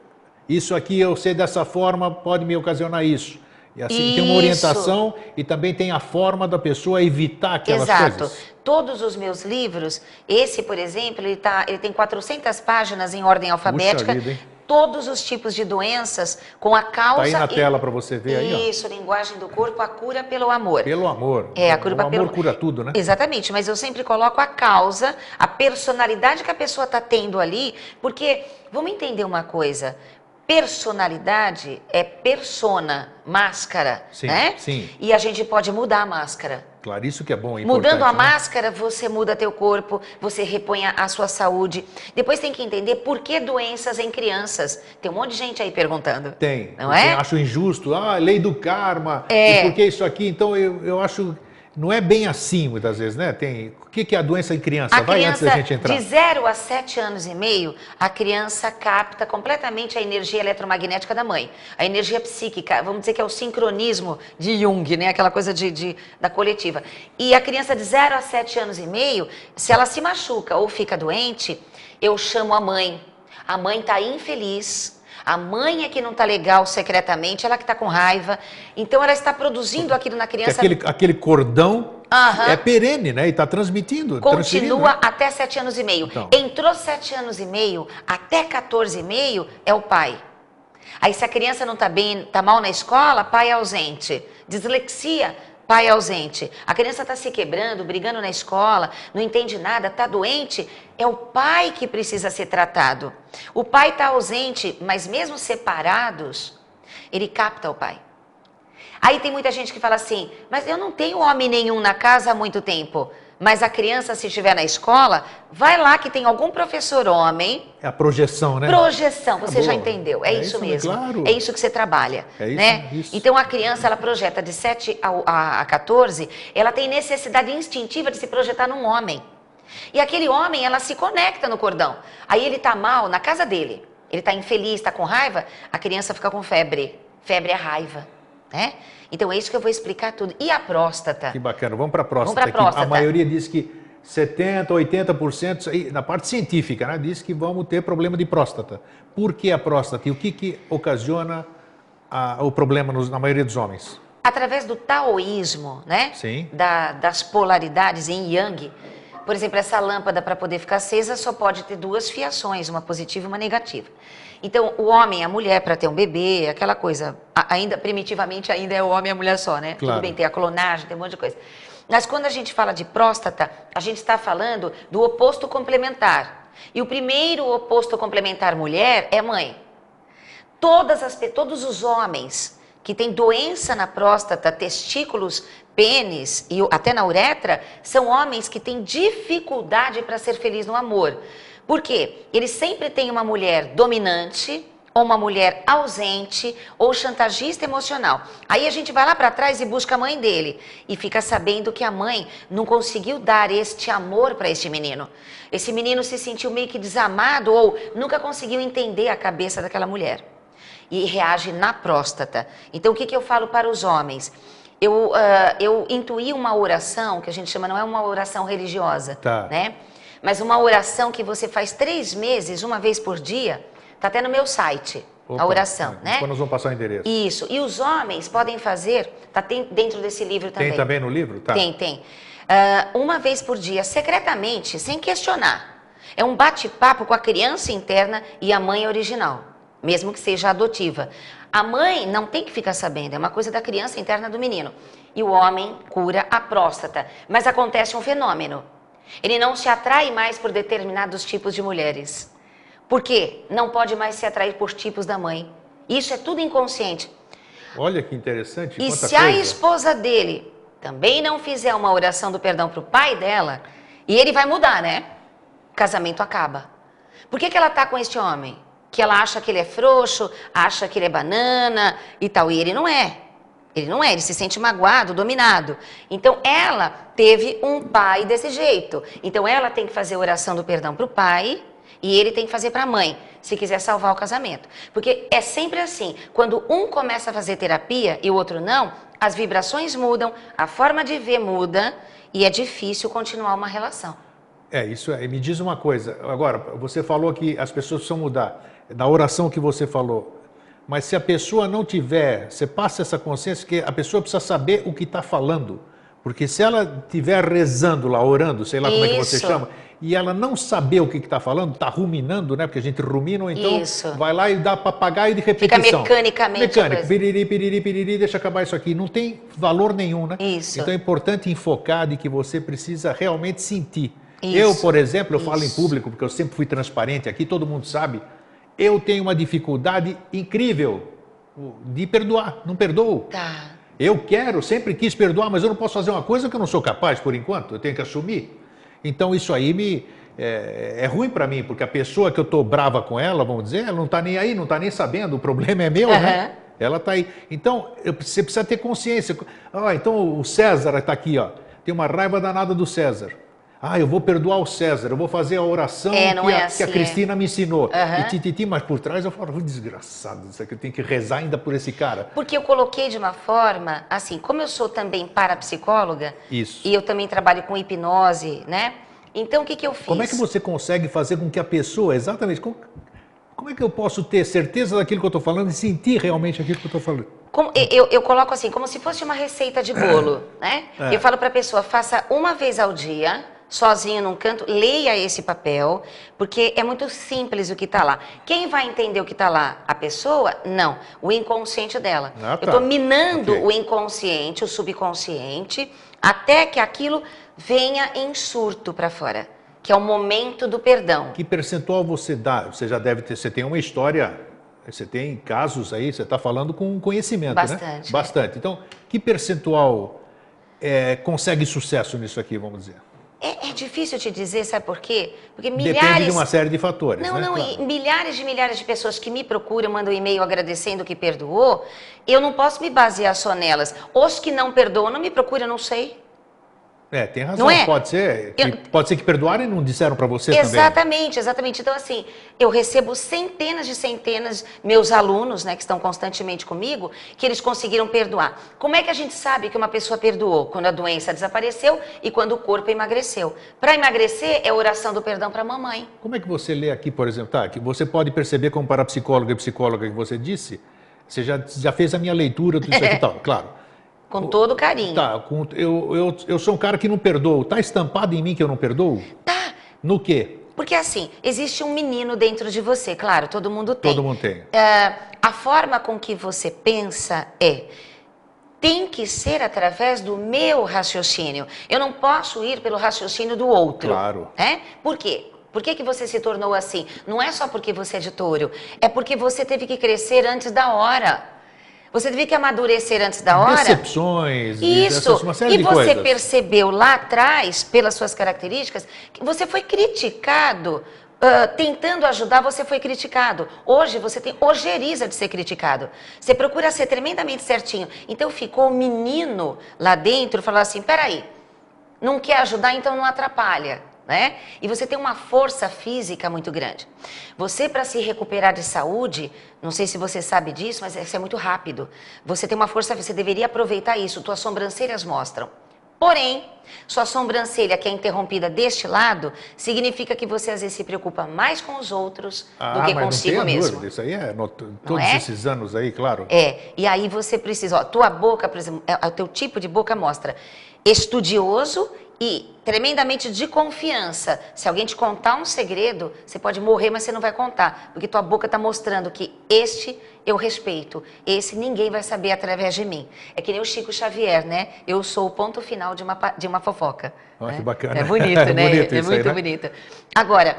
isso aqui eu sei dessa forma, pode me ocasionar isso. E assim, tem uma orientação e também tem a forma da pessoa evitar aquelas coisas. Exato. Todos os meus livros, esse, por exemplo, ele tem 400 páginas em ordem alfabética. Puxa vida, hein? Todos os tipos de doenças, com a causa... Está aí na tela para você ver aí, ó. Isso, linguagem do corpo, a cura pelo amor. Pelo amor. A cura o amor cura tudo, né? Exatamente, mas eu sempre coloco a causa, a personalidade que a pessoa está tendo ali, porque, vamos entender uma coisa, personalidade é persona, máscara, né? Sim. E a gente pode mudar a máscara. Claro, isso que é bom, é Mudando a né? máscara, você muda teu corpo, você repõe a sua saúde. Depois tem que entender por que doenças em crianças. Tem um monte de gente aí perguntando. Tem. Não é? Acho injusto. Lei do karma. E por que isso aqui? Então, eu acho... Não é bem assim, muitas vezes, né? O que é a doença em criança? Vai antes da gente entrar. De 0 a 7 anos e meio, a criança capta completamente a energia eletromagnética da mãe. A energia psíquica, vamos dizer que é o sincronismo de Jung, né? Aquela coisa da coletiva. E a criança de 0 a 7 anos e meio, se ela se machuca ou fica doente, eu chamo a mãe. A mãe está infeliz. A mãe é que não está legal secretamente, ela que está com raiva. Então, ela está produzindo aquilo na criança. Aquele cordão é perene, né? E está transmitindo. Continua até 7 anos e meio. Então. Entrou 7 anos e meio, até 14 e meio é o pai. Aí, se a criança não está bem, está mal na escola, pai ausente. Dislexia, pai ausente. A criança está se quebrando, brigando na escola, não entende nada, está doente. É o pai que precisa ser tratado. O pai está ausente, mas mesmo separados, ele capta o pai. Aí tem muita gente que fala assim, mas eu não tenho homem nenhum na casa há muito tempo. Mas a criança, se estiver na escola, vai lá que tem algum professor homem. É a projeção, né? Projeção, você já entendeu. É isso mesmo. Claro. É isso que você trabalha. É isso, né? isso. Então a criança, ela projeta de 7 a 14, ela tem necessidade instintiva de se projetar num homem. E aquele homem, ela se conecta no cordão. Aí ele tá mal na casa dele. Ele tá infeliz, tá com raiva, a criança fica com febre. Febre é raiva, né? Então é isso que eu vou explicar tudo. E a próstata? Que bacana. Vamos para a próstata. Vamos para a próstata. A maioria diz que 70%, 80%, na parte científica, né, diz que vamos ter problema de próstata. Por que a próstata? E o que ocasiona o problema na maioria dos homens? Através do taoísmo, né? Sim. Das polaridades em Yang. Por exemplo, essa lâmpada, para poder ficar acesa, só pode ter 2 fiações, uma positiva e uma negativa. Então, o homem e a mulher, para ter um bebê, aquela coisa, ainda primitivamente ainda é o homem e a mulher só, né? Claro. Tudo bem, tem a clonagem, tem um monte de coisa. Mas quando a gente fala de próstata, a gente está falando do oposto complementar. E o primeiro oposto complementar mulher é mãe. Todos os homens que têm doença na próstata, testículos, pênis e até na uretra, são homens que têm dificuldade para ser feliz no amor. Por quê? Eles sempre têm uma mulher dominante, ou uma mulher ausente, ou chantagista emocional. Aí a gente vai lá para trás e busca a mãe dele, e fica sabendo que a mãe não conseguiu dar este amor para este menino. Esse menino se sentiu meio que desamado, ou nunca conseguiu entender a cabeça daquela mulher. E reage na próstata. Então o que eu falo para os homens? Eu intuí uma oração, que a gente chama, não é uma oração religiosa, né? Mas uma oração que você faz 3 meses, uma vez por dia, está até no meu site, a oração, né? Depois nós vamos passar o endereço. Isso, e os homens podem fazer, está dentro desse livro também. Tem também no livro? Tá. Tem. Uma vez por dia, secretamente, sem questionar. É um bate-papo com a criança interna e a mãe original, mesmo que seja adotiva. A mãe não tem que ficar sabendo, é uma coisa da criança interna do menino. E o homem cura a próstata. Mas acontece um fenômeno. Ele não se atrai mais por determinados tipos de mulheres. Por quê? Não pode mais se atrair por tipos da mãe. Isso é tudo inconsciente. Olha que interessante. E quanta se a coisa. esposa dele também não fizer uma oração do perdão para o pai dela, e ele vai mudar, né? O casamento acaba. Por que ela tá com este homem? Que ela acha que ele é frouxo, acha que ele é banana e tal. E ele não é. Ele não é, ele se sente magoado, dominado. Então ela teve um pai desse jeito. Então ela tem que fazer oração do perdão para o pai e ele tem que fazer para a mãe, se quiser salvar o casamento. Porque é sempre assim, quando um começa a fazer terapia e o outro não, as vibrações mudam, a forma de ver muda e é difícil continuar uma relação. Isso é. Me diz uma coisa. Agora, você falou que as pessoas precisam mudar. Na oração que você falou. Mas se a pessoa não tiver, você passa essa consciência que a pessoa precisa saber o que está falando. Porque se ela estiver rezando lá, orando, sei lá como é que você chama, e ela não saber o que está falando, está ruminando, né? Porque a gente rumina, ou então vai lá e dá papagaio de repetição. Fica mecanicamente. Mecânico, piriri, piriri, piriri, deixa acabar isso aqui. Não tem valor nenhum, né? Isso. Então é importante enfocar de que você precisa realmente sentir. Isso. Eu, por exemplo, eu falo em público, porque eu sempre fui transparente aqui, todo mundo sabe. Eu tenho uma dificuldade incrível de perdoar, não perdoo. Tá. Eu sempre quis perdoar, mas eu não posso fazer uma coisa que eu não sou capaz por enquanto, eu tenho que assumir. Então isso aí é ruim para mim, porque a pessoa que eu estou brava com ela, vamos dizer, ela não está nem aí, não está nem sabendo, o problema é meu, né? Ela está aí. Então você precisa ter consciência. Então o César está aqui, ó, tem uma raiva danada do César. Eu vou perdoar o César, eu vou fazer a oração que a Cristina me ensinou. E mas por trás eu falo, desgraçado, isso aqui eu tenho que rezar ainda por esse cara. Porque eu coloquei de uma forma, assim, como eu sou também parapsicóloga, isso. E eu também trabalho com hipnose, né? Então o que eu fiz? Como é que você consegue fazer com que a pessoa, exatamente, como é que eu posso ter certeza daquilo que eu estou falando e sentir realmente aquilo que eu estou falando? Eu coloco assim, como se fosse uma receita de bolo, né? Eu falo para a pessoa, faça uma vez ao dia, sozinho num canto, leia esse papel, porque é muito simples o que está lá. Quem vai entender o que está lá? A pessoa? Não, o inconsciente dela. Eu estou minando o inconsciente, o subconsciente, até que aquilo venha em surto para fora, que é o momento do perdão. Que percentual você dá? Você já deve ter, você tem uma história, você tem casos aí, você está falando com conhecimento, Bastante, né? Bastante. Então, que percentual consegue sucesso nisso aqui, vamos dizer? É difícil te dizer, sabe por quê? Porque milhares... Depende de uma série de fatores, Não, né? não, Claro. E milhares de pessoas que me procuram, mandam e-mail agradecendo que perdoou, eu não posso me basear só nelas. Os que não perdoam, não me procuram, eu não sei. Tem razão, não é? Pode ser que perdoaram e não disseram para você exatamente, Exatamente. Então, assim, eu recebo centenas, meus alunos, né, que estão constantemente comigo, que eles conseguiram perdoar. Como é que a gente sabe que uma pessoa perdoou? Quando a doença desapareceu e quando o corpo emagreceu. Para emagrecer, é oração do perdão para a mamãe. Como é que você lê aqui, por exemplo, que você pode perceber como parapsicóloga e psicóloga que você disse, você já fez a minha leitura, tudo isso aqui e tal, claro. Com todo carinho. Tá, eu sou um cara que não perdoo. Tá estampado em mim que eu não perdoo? Tá. No quê? Porque assim, existe um menino dentro de você, claro, todo mundo tem. Todo mundo tem. A forma com que você pensa tem que ser através do meu raciocínio. Eu não posso ir pelo raciocínio do outro. Claro. Por quê? Por que você se tornou assim? Não é só porque você é de touro, é porque você teve que crescer antes da hora. Você teve que amadurecer antes da hora. Decepções, uma série de coisas. E você coisas. Percebeu lá atrás, pelas suas características, que você foi criticado, tentando ajudar, você foi criticado. Hoje você tem ojeriza de ser criticado. Você procura ser tremendamente certinho. Então ficou o menino lá dentro, falou assim, peraí, não quer ajudar, então não atrapalha. Né? E você tem uma força física muito grande. Você, para se recuperar de saúde, não sei se você sabe disso, mas isso é muito rápido. Você tem uma força, você deveria aproveitar isso, suas sobrancelhas mostram. Porém, sua sobrancelha que é interrompida deste lado, significa que você às vezes se preocupa mais com os outros do que consigo mesmo. Dúvida. Isso aí todos esses anos aí, claro. E aí você precisa, tua boca, por exemplo, o teu tipo de boca mostra estudioso e tremendamente de confiança. Se alguém te contar um segredo, você pode morrer, mas você não vai contar. Porque tua boca está mostrando que eu respeito. Esse ninguém vai saber através de mim. É que nem o Chico Xavier, né? Eu sou o ponto final de uma fofoca. Olha né? que bacana. É bonito, né? Bonito É isso muito aí, né? bonito. Agora,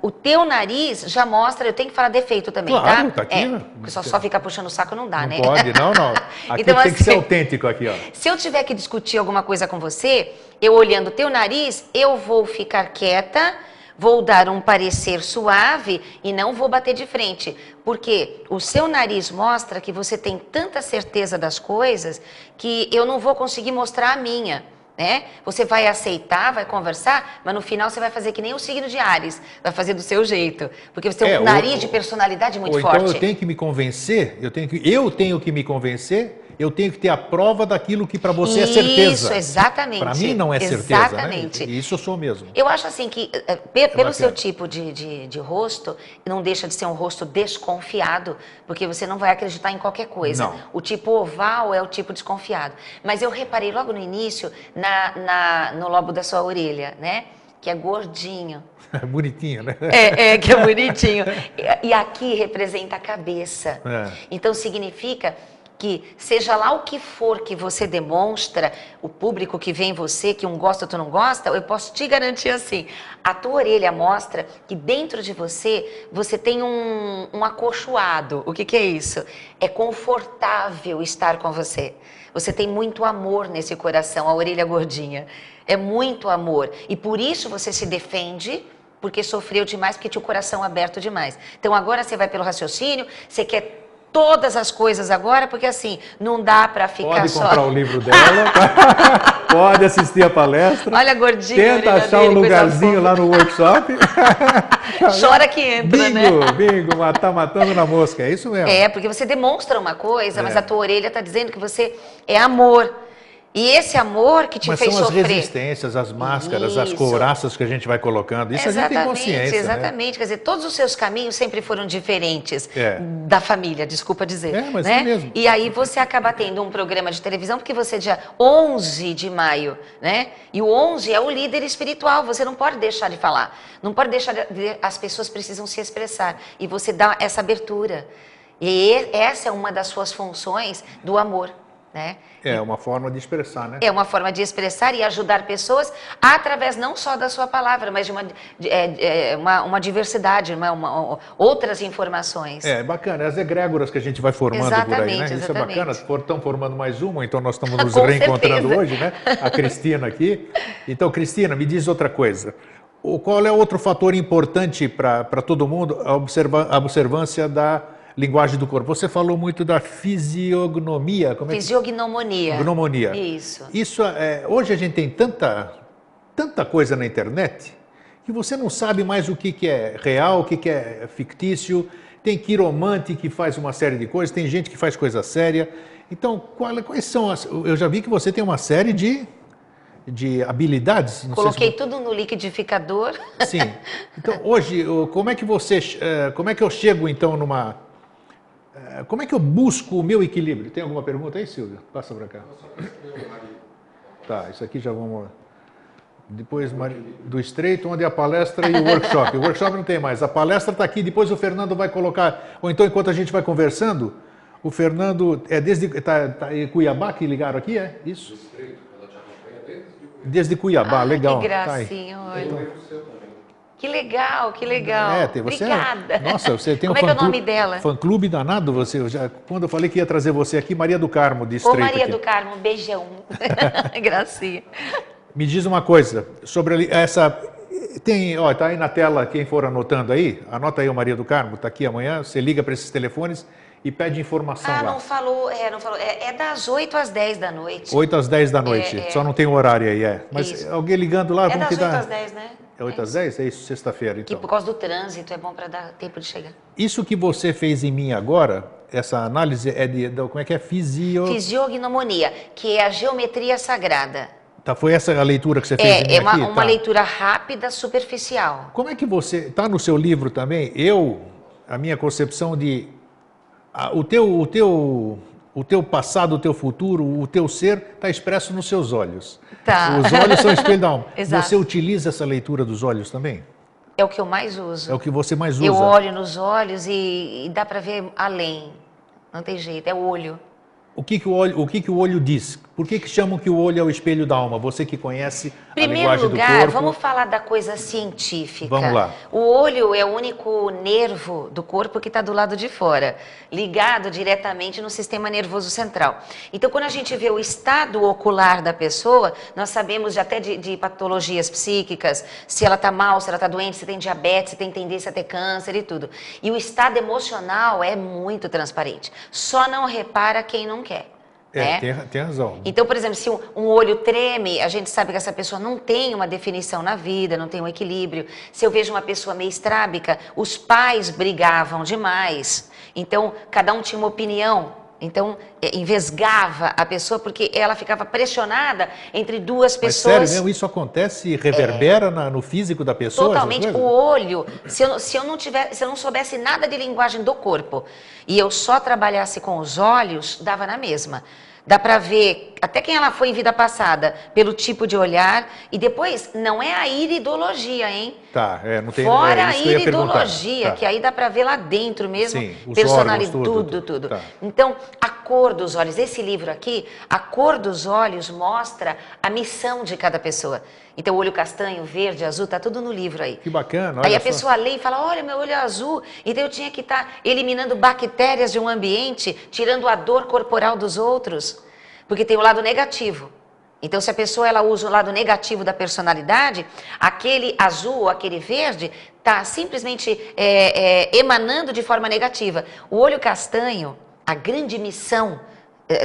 o teu nariz já mostra, eu tenho que falar defeito também, Claro, tá? tá aqui, né? Porque só ficar puxando o saco não dá, Não né? pode, não. Aqui Então, tem que ser assim, autêntico aqui, ó. se eu tiver que discutir alguma coisa com você, eu olhando o teu nariz, eu vou ficar quieta, vou dar um parecer suave e não vou bater de frente. Porque o seu nariz mostra que você tem tanta certeza das coisas que eu não vou conseguir mostrar a minha. Né? Você vai aceitar, vai conversar, mas no final você vai fazer que nem o signo de Áries, vai fazer do seu jeito, porque você tem um nariz de personalidade muito forte. Então eu tenho que me convencer, eu tenho que me convencer, eu tenho que ter a prova daquilo que para você é certeza. Isso, exatamente. Para mim não é certeza, exatamente. Né? Isso eu sou mesmo. Eu acho assim que, pelo seu tipo de rosto, não deixa de ser um rosto desconfiado, porque você não vai acreditar em qualquer coisa. Não. O tipo oval é o tipo desconfiado. Mas eu reparei logo no início, no lobo da sua orelha, né? Que é gordinho. Bonitinho, né? Que é bonitinho. E aqui representa a cabeça. Então significa que seja lá o que for que você demonstra, o público que vê em você, que um gosta, outro não gosta, eu posso te garantir assim, a tua orelha mostra que dentro de você, você tem um acolchoado. O que é isso? É confortável estar com você. Você tem muito amor nesse coração, a orelha gordinha. É muito amor. E por isso você se defende, porque sofreu demais, porque tinha o coração aberto demais. Então agora você vai pelo raciocínio, você quer todas as coisas agora, porque assim, não dá para ficar só... Pode comprar o livro dela, pode assistir a palestra. Olha a gordinha. Tenta achar um lugarzinho lá no workshop. Chora que entra, né? Bingo, tá matando na mosca, é isso mesmo. Porque você demonstra uma coisa, mas a tua orelha está dizendo que você é amor. E esse amor que te fez sofrer... Mas são as resistências, as máscaras, as couraças que a gente vai colocando. Isso exatamente, a gente tem consciência, exatamente. Né? Quer dizer, todos os seus caminhos sempre foram diferentes da família, desculpa dizer. Mas né? é mesmo. E aí você acaba tendo um programa de televisão, porque você é dia 11 de maio, né? E o 11 é o líder espiritual, você não pode deixar de falar. Não pode deixar as pessoas precisam se expressar. E você dá essa abertura. E essa é uma das suas funções do amor. Né? É uma forma de expressar, né? É uma forma de expressar e ajudar pessoas através não só da sua palavra, mas de uma diversidade, outras informações. É bacana, as egrégoras que a gente vai formando por aí, né? Isso exatamente. É bacana, estão formando mais uma, então nós estamos nos reencontrando hoje, né? A Cristina aqui. Então, Cristina, me diz outra coisa. Qual é outro fator importante para todo mundo? A observância da linguagem do corpo. Você falou muito da fisiognomia. Como é que... Fisiognomonia. Gnomonia. Isso. Hoje a gente tem tanta coisa na internet que você não sabe mais o que é real, o que é fictício. Tem quiromante que faz uma série de coisas, tem gente que faz coisa séria. Então, quais são as... Eu já vi que você tem uma série de habilidades. Não Coloquei tudo no liquidificador. Sim. Então, hoje, como é que eu chego, então, como é que eu busco o meu equilíbrio? Tem alguma pergunta aí, Silvia? Passa para cá. Tá, isso aqui já vamos... Depois do estreito, onde é a palestra e o workshop. O workshop não tem mais. A palestra está aqui, depois o Fernando vai colocar... Ou então, enquanto a gente vai conversando, o Fernando... Tá em Cuiabá que ligaram aqui, é? Isso? Desde Cuiabá, legal. Que gracinha, olha. Então, que legal, que legal. Obrigada. Nossa, você tem Como é que é o nome dela? Fã-clube danado, você. Quando eu falei que ia trazer você aqui, Maria do Carmo, de Estreito. Maria aqui. do Carmo, beijão. Gracinha. Me diz uma coisa, sobre essa... tá aí na tela, quem for anotando aí, anota aí o Maria do Carmo, tá aqui amanhã, você liga para esses telefones e pede informação lá. Não falou. É das 8 às 10 da noite. 8 às 10 da noite, só não tem horário aí, Mas isso. Alguém ligando lá, vamos das 8 às 10, né? É 8 às 10? É isso, sexta-feira, então. Que por causa do trânsito é bom para dar tempo de chegar. Isso que você fez em mim agora, essa análise como é que é? Fisiognomonia, que é a geometria sagrada. Tá, foi essa a leitura que você fez em mim aqui? Uma leitura rápida, superficial. Como é que você... Está no seu livro também, a minha concepção de... O teu passado, o teu futuro, o teu ser está expresso nos seus olhos. Tá. Os olhos são o espelho da alma. Exato. Você utiliza essa leitura dos olhos também? é o que eu mais uso. É o que você mais usa. Eu olho nos olhos e dá para ver além. Não tem jeito, é o olho. O que que o olho diz? Por que chamam que o olho é o espelho da alma? Você que conhece a linguagem do corpo. Vamos falar da coisa científica. Vamos lá. O olho é o único nervo do corpo que está do lado de fora, ligado diretamente no sistema nervoso central. Então, quando a gente vê o estado ocular da pessoa, nós sabemos até de patologias psíquicas, se ela está mal, se ela está doente, se tem diabetes, se tem tendência a ter câncer e tudo. E o estado emocional é muito transparente. Só não repara quem não quer. Tem razão. Então, por exemplo, se um olho treme, a gente sabe que essa pessoa não tem uma definição na vida, não tem um equilíbrio. Se eu vejo uma pessoa meio estrábica, os pais brigavam demais. Então, cada um tinha uma opinião. Então, envesgava a pessoa porque ela ficava pressionada entre duas pessoas. Mas sério mesmo, isso acontece e reverbera no físico da pessoa? Totalmente. O olho, se eu não soubesse nada de linguagem do corpo e eu só trabalhasse com os olhos, dava na mesma. Dá para ver até quem ela foi em vida passada, pelo tipo de olhar. E depois, não é a iridologia, hein? Tá, não tem... Fora a isso que eu ia iridologia, tá. que aí dá para ver lá dentro mesmo. Sim, os personalidade, órgãos, tudo. Tá. Então, a cor dos olhos. Esse livro aqui, a cor dos olhos mostra a missão de cada pessoa. Então, o olho castanho, verde, azul, tá tudo no livro aí. Que bacana, Aí olha a pessoa lê e fala, olha, meu olho é azul. Então, eu tinha que estar eliminando bactérias de um ambiente, tirando a dor corporal dos outros. Porque tem o lado negativo. Então, se a pessoa ela usa o lado negativo da personalidade, aquele azul ou aquele verde está simplesmente emanando de forma negativa. O olho castanho, a grande missão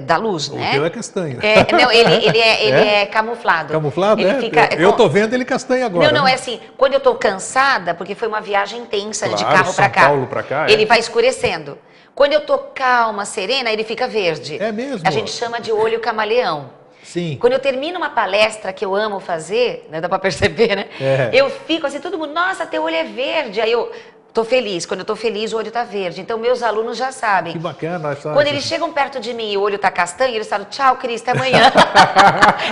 da luz, né? O teu é castanho. Não, ele é camuflado. Camuflado, ele fica, eu tô vendo ele castanho agora. Não, é assim, quando eu tô cansada, porque foi uma viagem intensa de Claro, carro para cá. São Paulo para cá, ele vai escurecendo. Quando eu tô calma, serena, ele fica verde. É mesmo? A gente chama de olho camaleão. Sim. Quando eu termino uma palestra que eu amo fazer, né, dá para perceber, né? Eu fico assim, todo mundo, nossa, teu olho é verde. Aí eu tô feliz. Quando eu tô feliz, o olho tá verde. Então, meus alunos já sabem. Que bacana. Quando eles chegam perto de mim e o olho tá castanho, eles falam, tchau, Cris, até amanhã.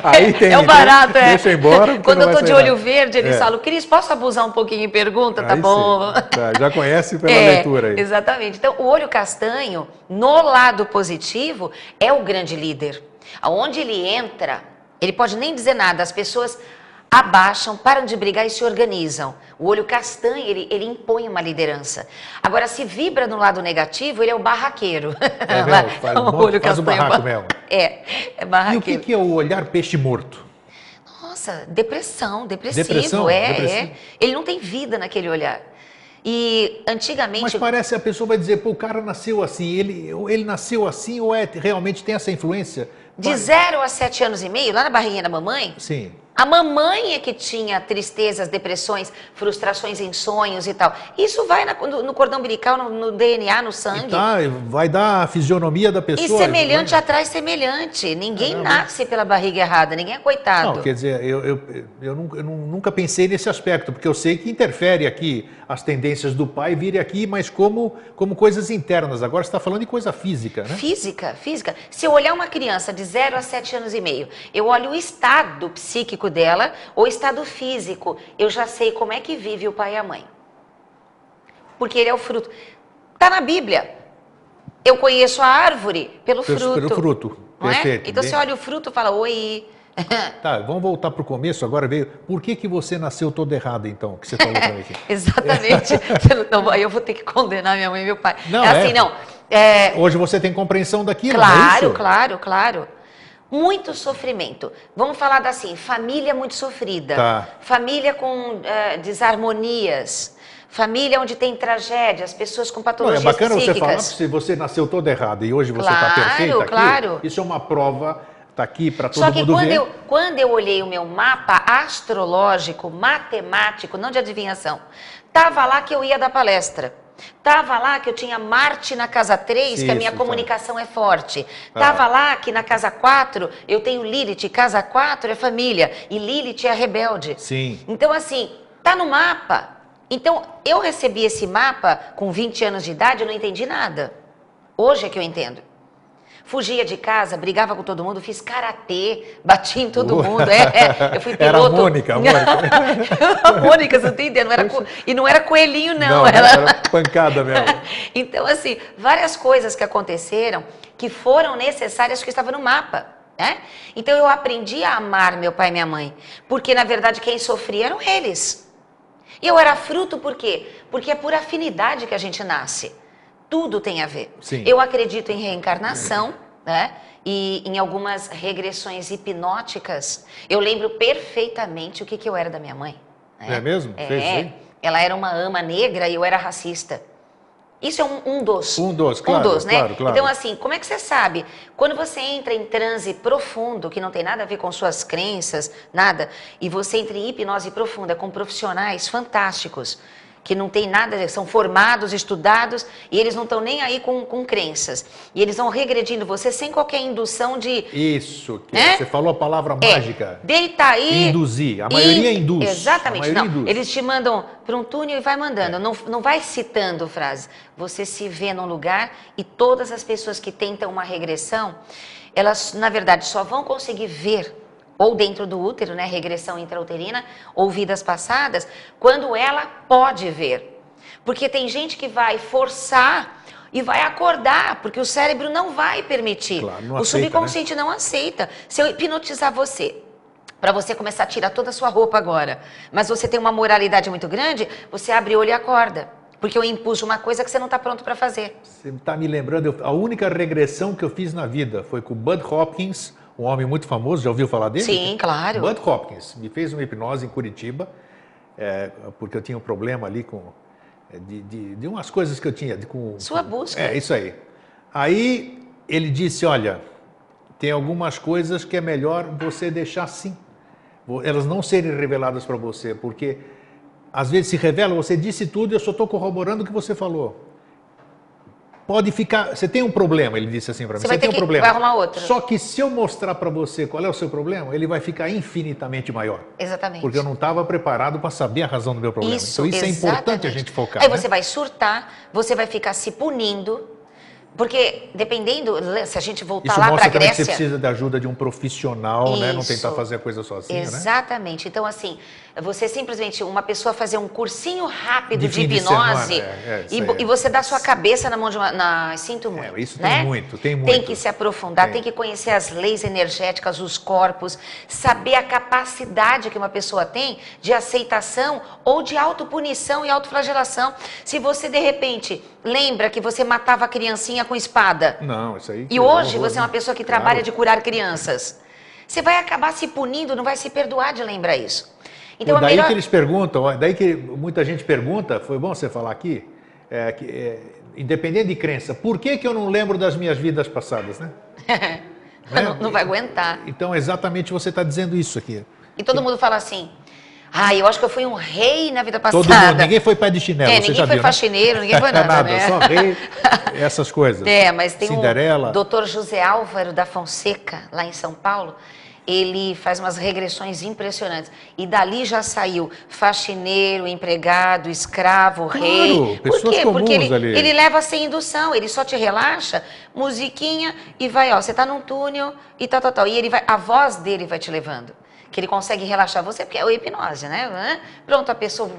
Aí tem, é o barato, deixa eu ir embora. Quando eu tô de olho verde, eles falam, Cris, posso abusar um pouquinho em pergunta? Tá aí bom. Tá, já conhece pela leitura aí. Exatamente. Então, o olho castanho, no lado positivo, é o grande líder. Aonde ele entra, ele pode nem dizer nada, as pessoas abaixam, param de brigar e se organizam. O olho castanho, ele impõe uma liderança. Agora, se vibra no lado negativo, ele é o barraqueiro. Faz o barraco mesmo. É barraqueiro. E o que é o olhar peixe morto? Nossa, depressivo. Depressivo? Ele não tem vida naquele olhar. E antigamente... Mas parece, a pessoa vai dizer, pô, o cara nasceu assim, ele nasceu assim ou realmente tem essa influência? De 0 a 7 anos e meio, lá na barriguinha da mamãe, sim. A mamãe é que tinha tristezas, depressões, frustrações em sonhos e tal. Isso vai no cordão umbilical, no DNA, no sangue. Vai dar a fisionomia da pessoa. E semelhante atrai semelhante. Ninguém nasce pela barriga errada, ninguém é coitado. Não, quer dizer, eu nunca pensei nesse aspecto, porque eu sei que interfere aqui as tendências do pai virem aqui, mas como coisas internas. Agora você está falando de coisa física, né? Física. Se eu olhar uma criança de 0 a 7 anos e meio, eu olho o estado psíquico dela, ou estado físico, eu já sei como é que vive o pai e a mãe. Porque ele é o fruto. Está na Bíblia. Eu conheço a árvore pelo fruto. Pelo fruto, perfeito. Então você olha o fruto e fala, oi. Tá, vamos voltar para o começo agora. Por que você nasceu todo errado, então, que você falou para mim aqui? Exatamente. Aí eu vou ter que condenar minha mãe e meu pai. Não, hoje você tem compreensão daquilo, claro, não é isso? Claro. Muito sofrimento. Vamos falar assim, família muito sofrida. Tá. Família com desarmonias. Família onde tem tragédias, pessoas com patologias psíquicas. É bacana você falar, se você nasceu todo errado e hoje você está perfeita aqui, isso é uma prova, está aqui para todo mundo ver. Só que quando eu olhei o meu mapa astrológico, matemático, não de adivinhação, estava lá que eu ia dar palestra. Estava lá que eu tinha Marte na casa 3, que a minha comunicação é forte. Estava lá que na casa 4 eu tenho Lilith, casa 4 é família, e Lilith é a rebelde. Sim. Então assim, tá no mapa. Então eu recebi esse mapa com 20 anos de idade, eu não entendi nada. Hoje é que eu entendo. Fugia de casa, brigava com todo mundo, fiz karatê, bati em todo mundo. Eu fui piloto. Era a Mônica, a Mônica. A Mônica, você não entende? E não era coelhinho, não. Não, era pancada mesmo. Então, assim, várias coisas que aconteceram que foram necessárias que estavam no mapa. Né? Então, eu aprendi a amar meu pai e minha mãe, porque, na verdade, quem sofria eram eles. E eu era fruto por quê? Porque é por afinidade que a gente nasce. Tudo tem a ver. Sim. Eu acredito em reencarnação, né? E em algumas regressões hipnóticas. Eu lembro perfeitamente o que eu era da minha mãe. Né? É mesmo? Ela era uma ama negra e eu era racista. Isso é um dos. Claro, né? claro. Então, assim, como é que você sabe? Quando você entra em transe profundo, que não tem nada a ver com suas crenças, nada, e você entra em hipnose profunda com profissionais fantásticos, que não tem nada, são formados, estudados, e eles não estão nem aí com crenças. E eles vão regredindo você sem qualquer indução de... Isso, você falou a palavra mágica. Deita aí... Induzir. A maioria induz. Exatamente. Não, induz. Eles te mandam para um túnel e vai mandando. Não vai citando frases. Você se vê num lugar e todas as pessoas que tentam uma regressão, elas, na verdade, só vão conseguir ver ou dentro do útero, né, regressão intrauterina, ou vidas passadas, quando ela pode ver. Porque tem gente que vai forçar e vai acordar, porque o cérebro não vai permitir. Claro, não o aceita, subconsciente não aceita. Se eu hipnotizar você, para você começar a tirar toda a sua roupa agora, mas você tem uma moralidade muito grande, você abre o olho e acorda. Porque eu impus de uma coisa que você não está pronto para fazer. Você está me lembrando, a única regressão que eu fiz na vida foi com o Bud Hopkins, um homem muito famoso, já ouviu falar dele? Sim, claro. Bud Hopkins me fez uma hipnose em Curitiba, porque eu tinha um problema ali de umas coisas que eu tinha. Sua busca. Isso aí. Aí ele disse, olha, tem algumas coisas que é melhor você deixar assim, elas não serem reveladas para você, porque às vezes se revela, você disse tudo e eu só estou corroborando o que você falou. Pode ficar, você tem um problema, ele disse assim para mim, você tem um problema. Vai arrumar outro. Só que se eu mostrar para você qual é o seu problema, ele vai ficar infinitamente maior. Exatamente. Porque eu não estava preparado para saber a razão do meu problema. Então isso é importante a gente focar. Aí você vai surtar, você vai ficar se punindo, porque dependendo, se a gente voltar lá para a Grécia... Isso mostra também que você precisa da ajuda de um profissional, né? Não tentar fazer a coisa sozinha, Exatamente. Então, assim, você simplesmente, uma pessoa fazer um cursinho rápido de hipnose e você dá sua cabeça na mão de uma... Sinto muito, isso né? tem muito. Tem que se aprofundar, tem que conhecer as leis energéticas, os corpos, saber a capacidade que uma pessoa tem de aceitação ou de autopunição e autoflagelação. Se você, de repente, lembra que você matava a criancinha com espada. Não, isso aí... E hoje você é uma pessoa que trabalha de curar crianças. Você vai acabar se punindo, não vai se perdoar de lembrar isso. Então, daí que eles perguntam, daí que muita gente pergunta, foi bom você falar aqui, independente de crença, por que eu não lembro das minhas vidas passadas, né? Não vai aguentar. Então, exatamente você está dizendo isso aqui. E todo mundo fala assim, eu acho que eu fui um rei na vida passada. Todo mundo, ninguém foi pé de chinelo, você ninguém já foi viu, faxineiro, ninguém foi nada, nada, né? só rei, essas coisas. Mas tem Cinderela. o Dr. José Álvaro da Fonseca, lá em São Paulo, ele faz umas regressões impressionantes. E dali já saiu faxineiro, empregado, escravo, rei. Pessoas Por quê? comuns Porque ali. ele leva sem indução, ele só te relaxa, musiquinha, e vai, você tá num túnel e tal. E ele vai, a voz dele vai te levando. Que ele consegue relaxar você, porque é a hipnose, né? Pronto, a pessoa...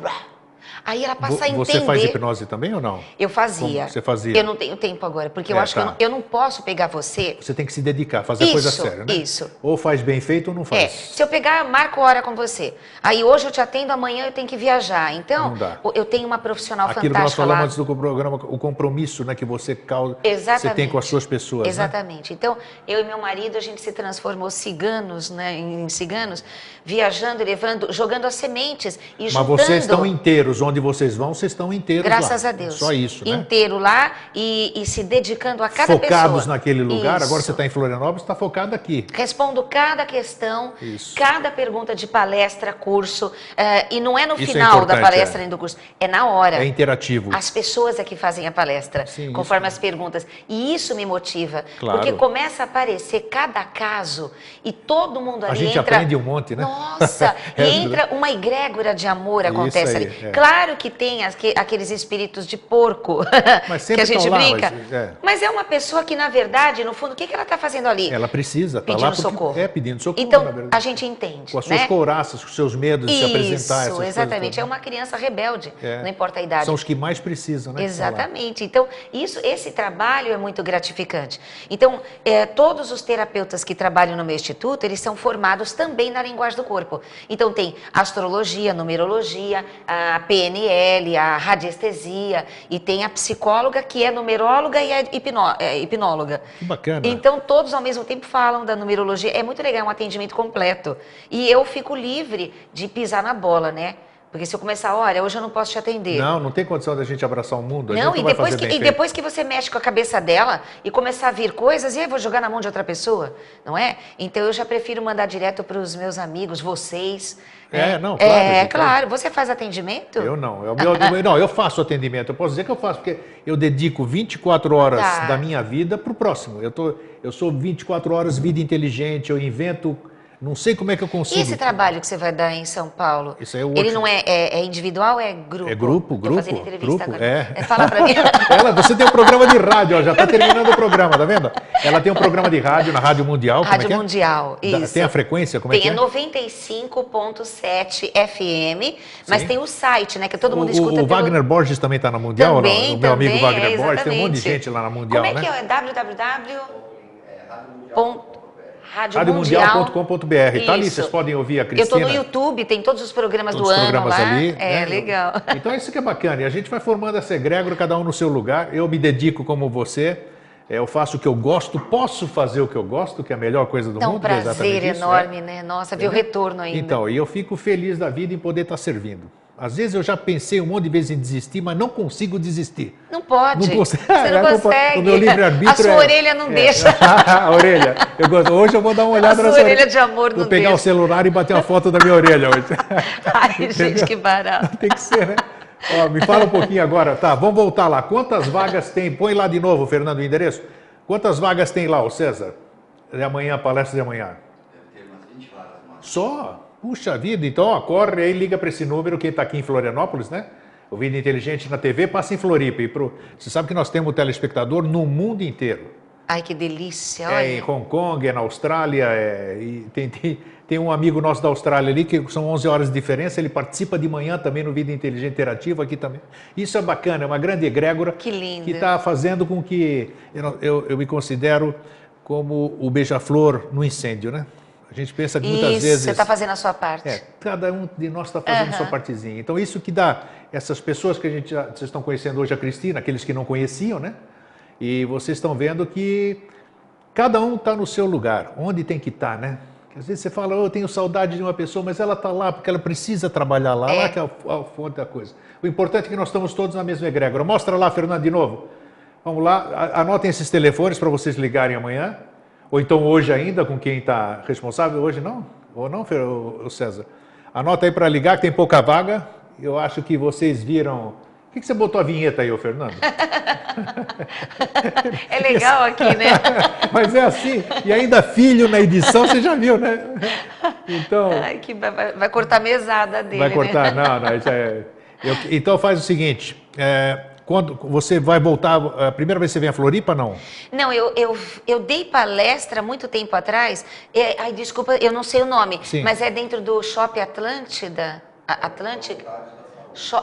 Aí ela passa a entender... Você faz hipnose também ou não? Eu fazia. Como você fazia? Eu não tenho tempo agora, porque eu acho que eu não posso pegar você... Você tem que se dedicar, fazer a coisa séria, né? Isso. Ou faz bem feito ou não faz. Se eu pegar, marco hora com você. Aí hoje eu te atendo, amanhã eu tenho que viajar. Então, não dá. Eu tenho uma profissional Aquilo que nós fantástica falamos lá. antes do programa, o compromisso, né, que você causa, Exatamente. você tem com as suas pessoas. Exatamente. Né? Então, eu e meu marido, a gente se transformou ciganos, né, em ciganos, viajando, levando, jogando as sementes e juntando... Mas vocês estão inteiros, onde vocês vão, vocês estão inteiros Graças lá. a Deus. Só isso, né? Inteiro lá e se dedicando a cada pessoa. Focados naquele lugar, Isso. agora você está em Florianópolis, está focado aqui. Respondo cada questão, Isso. cada pergunta de palestra, curso, e não é no Isso final da importante, palestra nem do curso, é na hora. É interativo. As pessoas é que fazem a palestra, Sim, conforme as perguntas. E isso me motiva, Claro. porque começa a aparecer cada caso e todo mundo ali A gente entra... aprende um monte, né? Nossa, e entra uma egrégora de amor, acontece aí, ali. Claro que tem aqueles espíritos de porco Mas que a gente estão lá, brinca. Mas é uma pessoa que, na verdade, no fundo, o que ela está fazendo ali? Ela precisa estar pedindo lá socorro. pedindo socorro, Então, na verdade. a gente entende. Com as suas couraças, com os seus medos de se apresentar. Isso, exatamente. É uma criança rebelde, não importa a idade. São os que mais precisam, né? Exatamente. Então, esse trabalho é muito gratificante. Então, todos os terapeutas que trabalham no meu instituto, eles são formados também na linguagem do corpo. Então, tem astrologia, numerologia, a PNL, a radiestesia, e tem a psicóloga, que é numeróloga e é hipnóloga. Que bacana. Então, todos ao mesmo tempo falam da numerologia. É muito legal, um atendimento completo. E eu fico livre de pisar na bola, né? Porque se eu começar, olha, hoje eu não posso te atender. Não tem condição da gente abraçar o mundo. Não, e depois que você mexe com a cabeça dela e começar a vir coisas, e aí eu vou jogar na mão de outra pessoa, não é? Então eu já prefiro mandar direto para os meus amigos, vocês. Claro. Claro. Você faz atendimento? Eu não. Não, eu faço atendimento. Eu posso dizer que eu faço, porque eu dedico 24 horas da minha vida para o próximo. Eu sou 24 horas vida inteligente, eu invento. Não sei como é que eu consigo. E esse trabalho que você vai dar em São Paulo? Isso é ele não é individual ou é grupo? É grupo. Tô fazendo entrevista agora. É. Fala pra mim. Você tem um programa de rádio, ó, já está terminando o programa, tá vendo? Ela tem um programa de rádio na Rádio Mundial. Rádio Mundial, isso. Tem a frequência? Como é que é? Tem 95.7 FM, mas tem o site, né, que todo mundo escuta. O Wagner Borges também está na Mundial? Também, o meu amigo Wagner Borges, exatamente. tem um monte de gente lá na Mundial, né? Como é que é? Radiomundial.com.br. Tá ali, vocês podem ouvir a Cristina. Eu estou no YouTube, tem todos os programas do ano lá. Ali, legal. Então isso que é bacana. E a gente vai formando essa egrégora, cada um no seu lugar. Eu me dedico como você. Eu faço o que eu gosto, posso fazer o que eu gosto, que é a melhor coisa do mundo. É um prazer enorme, né? Nossa, ver o retorno ainda. Então, e eu fico feliz da vida em poder estar servindo. Às vezes eu já pensei um monte de vezes em desistir, mas não consigo desistir. Não pode. Não Você não consegue. O meu livre-arbítrio a sua orelha não deixa. A orelha. Hoje eu vou dar uma olhada na sua orelha de amor não Vou pegar deixa. o celular e bater uma foto da minha orelha hoje. Ai, gente, que barato. Tem que ser, né? Ó, me fala um pouquinho agora. Tá, vamos voltar lá. Quantas vagas tem? Põe lá de novo, Fernando, o endereço. Quantas vagas tem lá, o César? De amanhã, palestra de amanhã. Deve ter umas 20 vagas. Só? Puxa vida, então ó, corre aí, liga para esse número, quem está aqui em Florianópolis, né? O Vida Inteligente na TV passa em Floripa. Você sabe que nós temos telespectador no mundo inteiro. Ai, que delícia, olha. É em Hong Kong, é na Austrália, e tem um amigo nosso da Austrália ali, que são 11 horas de diferença, ele participa de manhã também no Vida Inteligente Interativo aqui também. Isso é bacana, é uma grande egrégora. Que lindo. Que está fazendo com que eu me considero como o beija-flor no incêndio, né? A gente pensa que muitas vezes... você está fazendo a sua parte. Cada um de nós está fazendo a sua partezinha. Então, isso que dá essas pessoas que vocês estão conhecendo hoje, a Cristina, aqueles que não conheciam, né? E vocês estão vendo que cada um está no seu lugar, onde tem que estar, né? Às vezes você fala, eu tenho saudade de uma pessoa, mas ela está lá porque ela precisa trabalhar lá, lá que é a fonte da coisa. O importante é que nós estamos todos na mesma egrégora. Mostra lá, Fernando, de novo. Vamos lá, anotem esses telefones para vocês ligarem amanhã. Ou então hoje ainda, com quem está responsável. Hoje não? Ou não, César? Anota aí para ligar, que tem pouca vaga. Eu acho que vocês viram... Por que você botou a vinheta aí, Fernando? É legal aqui, né? Mas é assim. E ainda filho na edição, você já viu, né? Então... Ai, vai cortar a mesada dele, vai cortar, né? Não. Então faz o seguinte... Quando você vai voltar, a primeira vez que você vem a Floripa, não? Não, eu dei palestra muito tempo atrás, ai, desculpa, eu não sei o nome, Sim. Mas é dentro do Shopping Atlântida,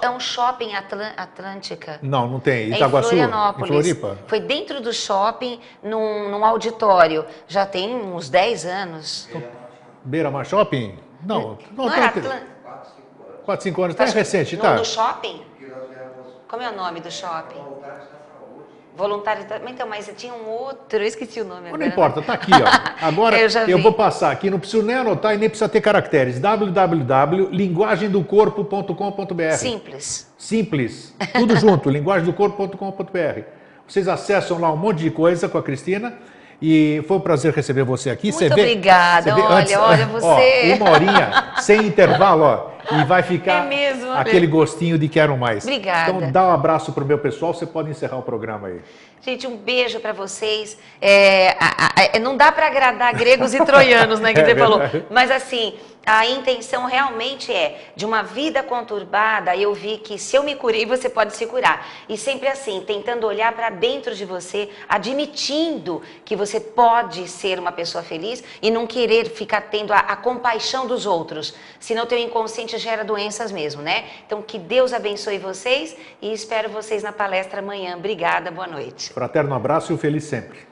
é um shopping Atlântica. Não tem, Itaguaçu? Em Floripa? Foi dentro do shopping, num auditório, já tem uns 10 anos. Beira-Mar Shopping? Não era Atlântica. 4, 5 anos, tá recente, tá? No shopping? Como é o nome do shopping? Voluntários da Saúde. Então, mas tinha um outro, eu esqueci o nome agora. Não importa, tá aqui, ó. Agora eu vou passar aqui, não preciso nem anotar e nem precisa ter caracteres. www.linguagemdocorpo.com.br. Simples. Tudo junto, linguagemdocorpo.com.br. Vocês acessam lá um monte de coisa com a Cristina. E foi um prazer receber você aqui. Muito obrigada. Olha, você... Ó, 1 horinha, sem intervalo, ó. e vai ficar mesmo, aquele gostinho de quero mais. Obrigada. Então dá um abraço pro meu pessoal, você pode encerrar o programa aí. Gente, um beijo para vocês. Não dá para agradar gregos e troianos, né, que você falou. Mas assim, a intenção realmente é de uma vida conturbada. Eu vi que se eu me curei, você pode se curar. E sempre assim, tentando olhar para dentro de você, admitindo que você pode ser uma pessoa feliz e não querer ficar tendo a compaixão dos outros. Senão teu inconsciente gera doenças mesmo, né? Então que Deus abençoe vocês e espero vocês na palestra amanhã. Obrigada, boa noite. Fraterno abraço e o feliz sempre.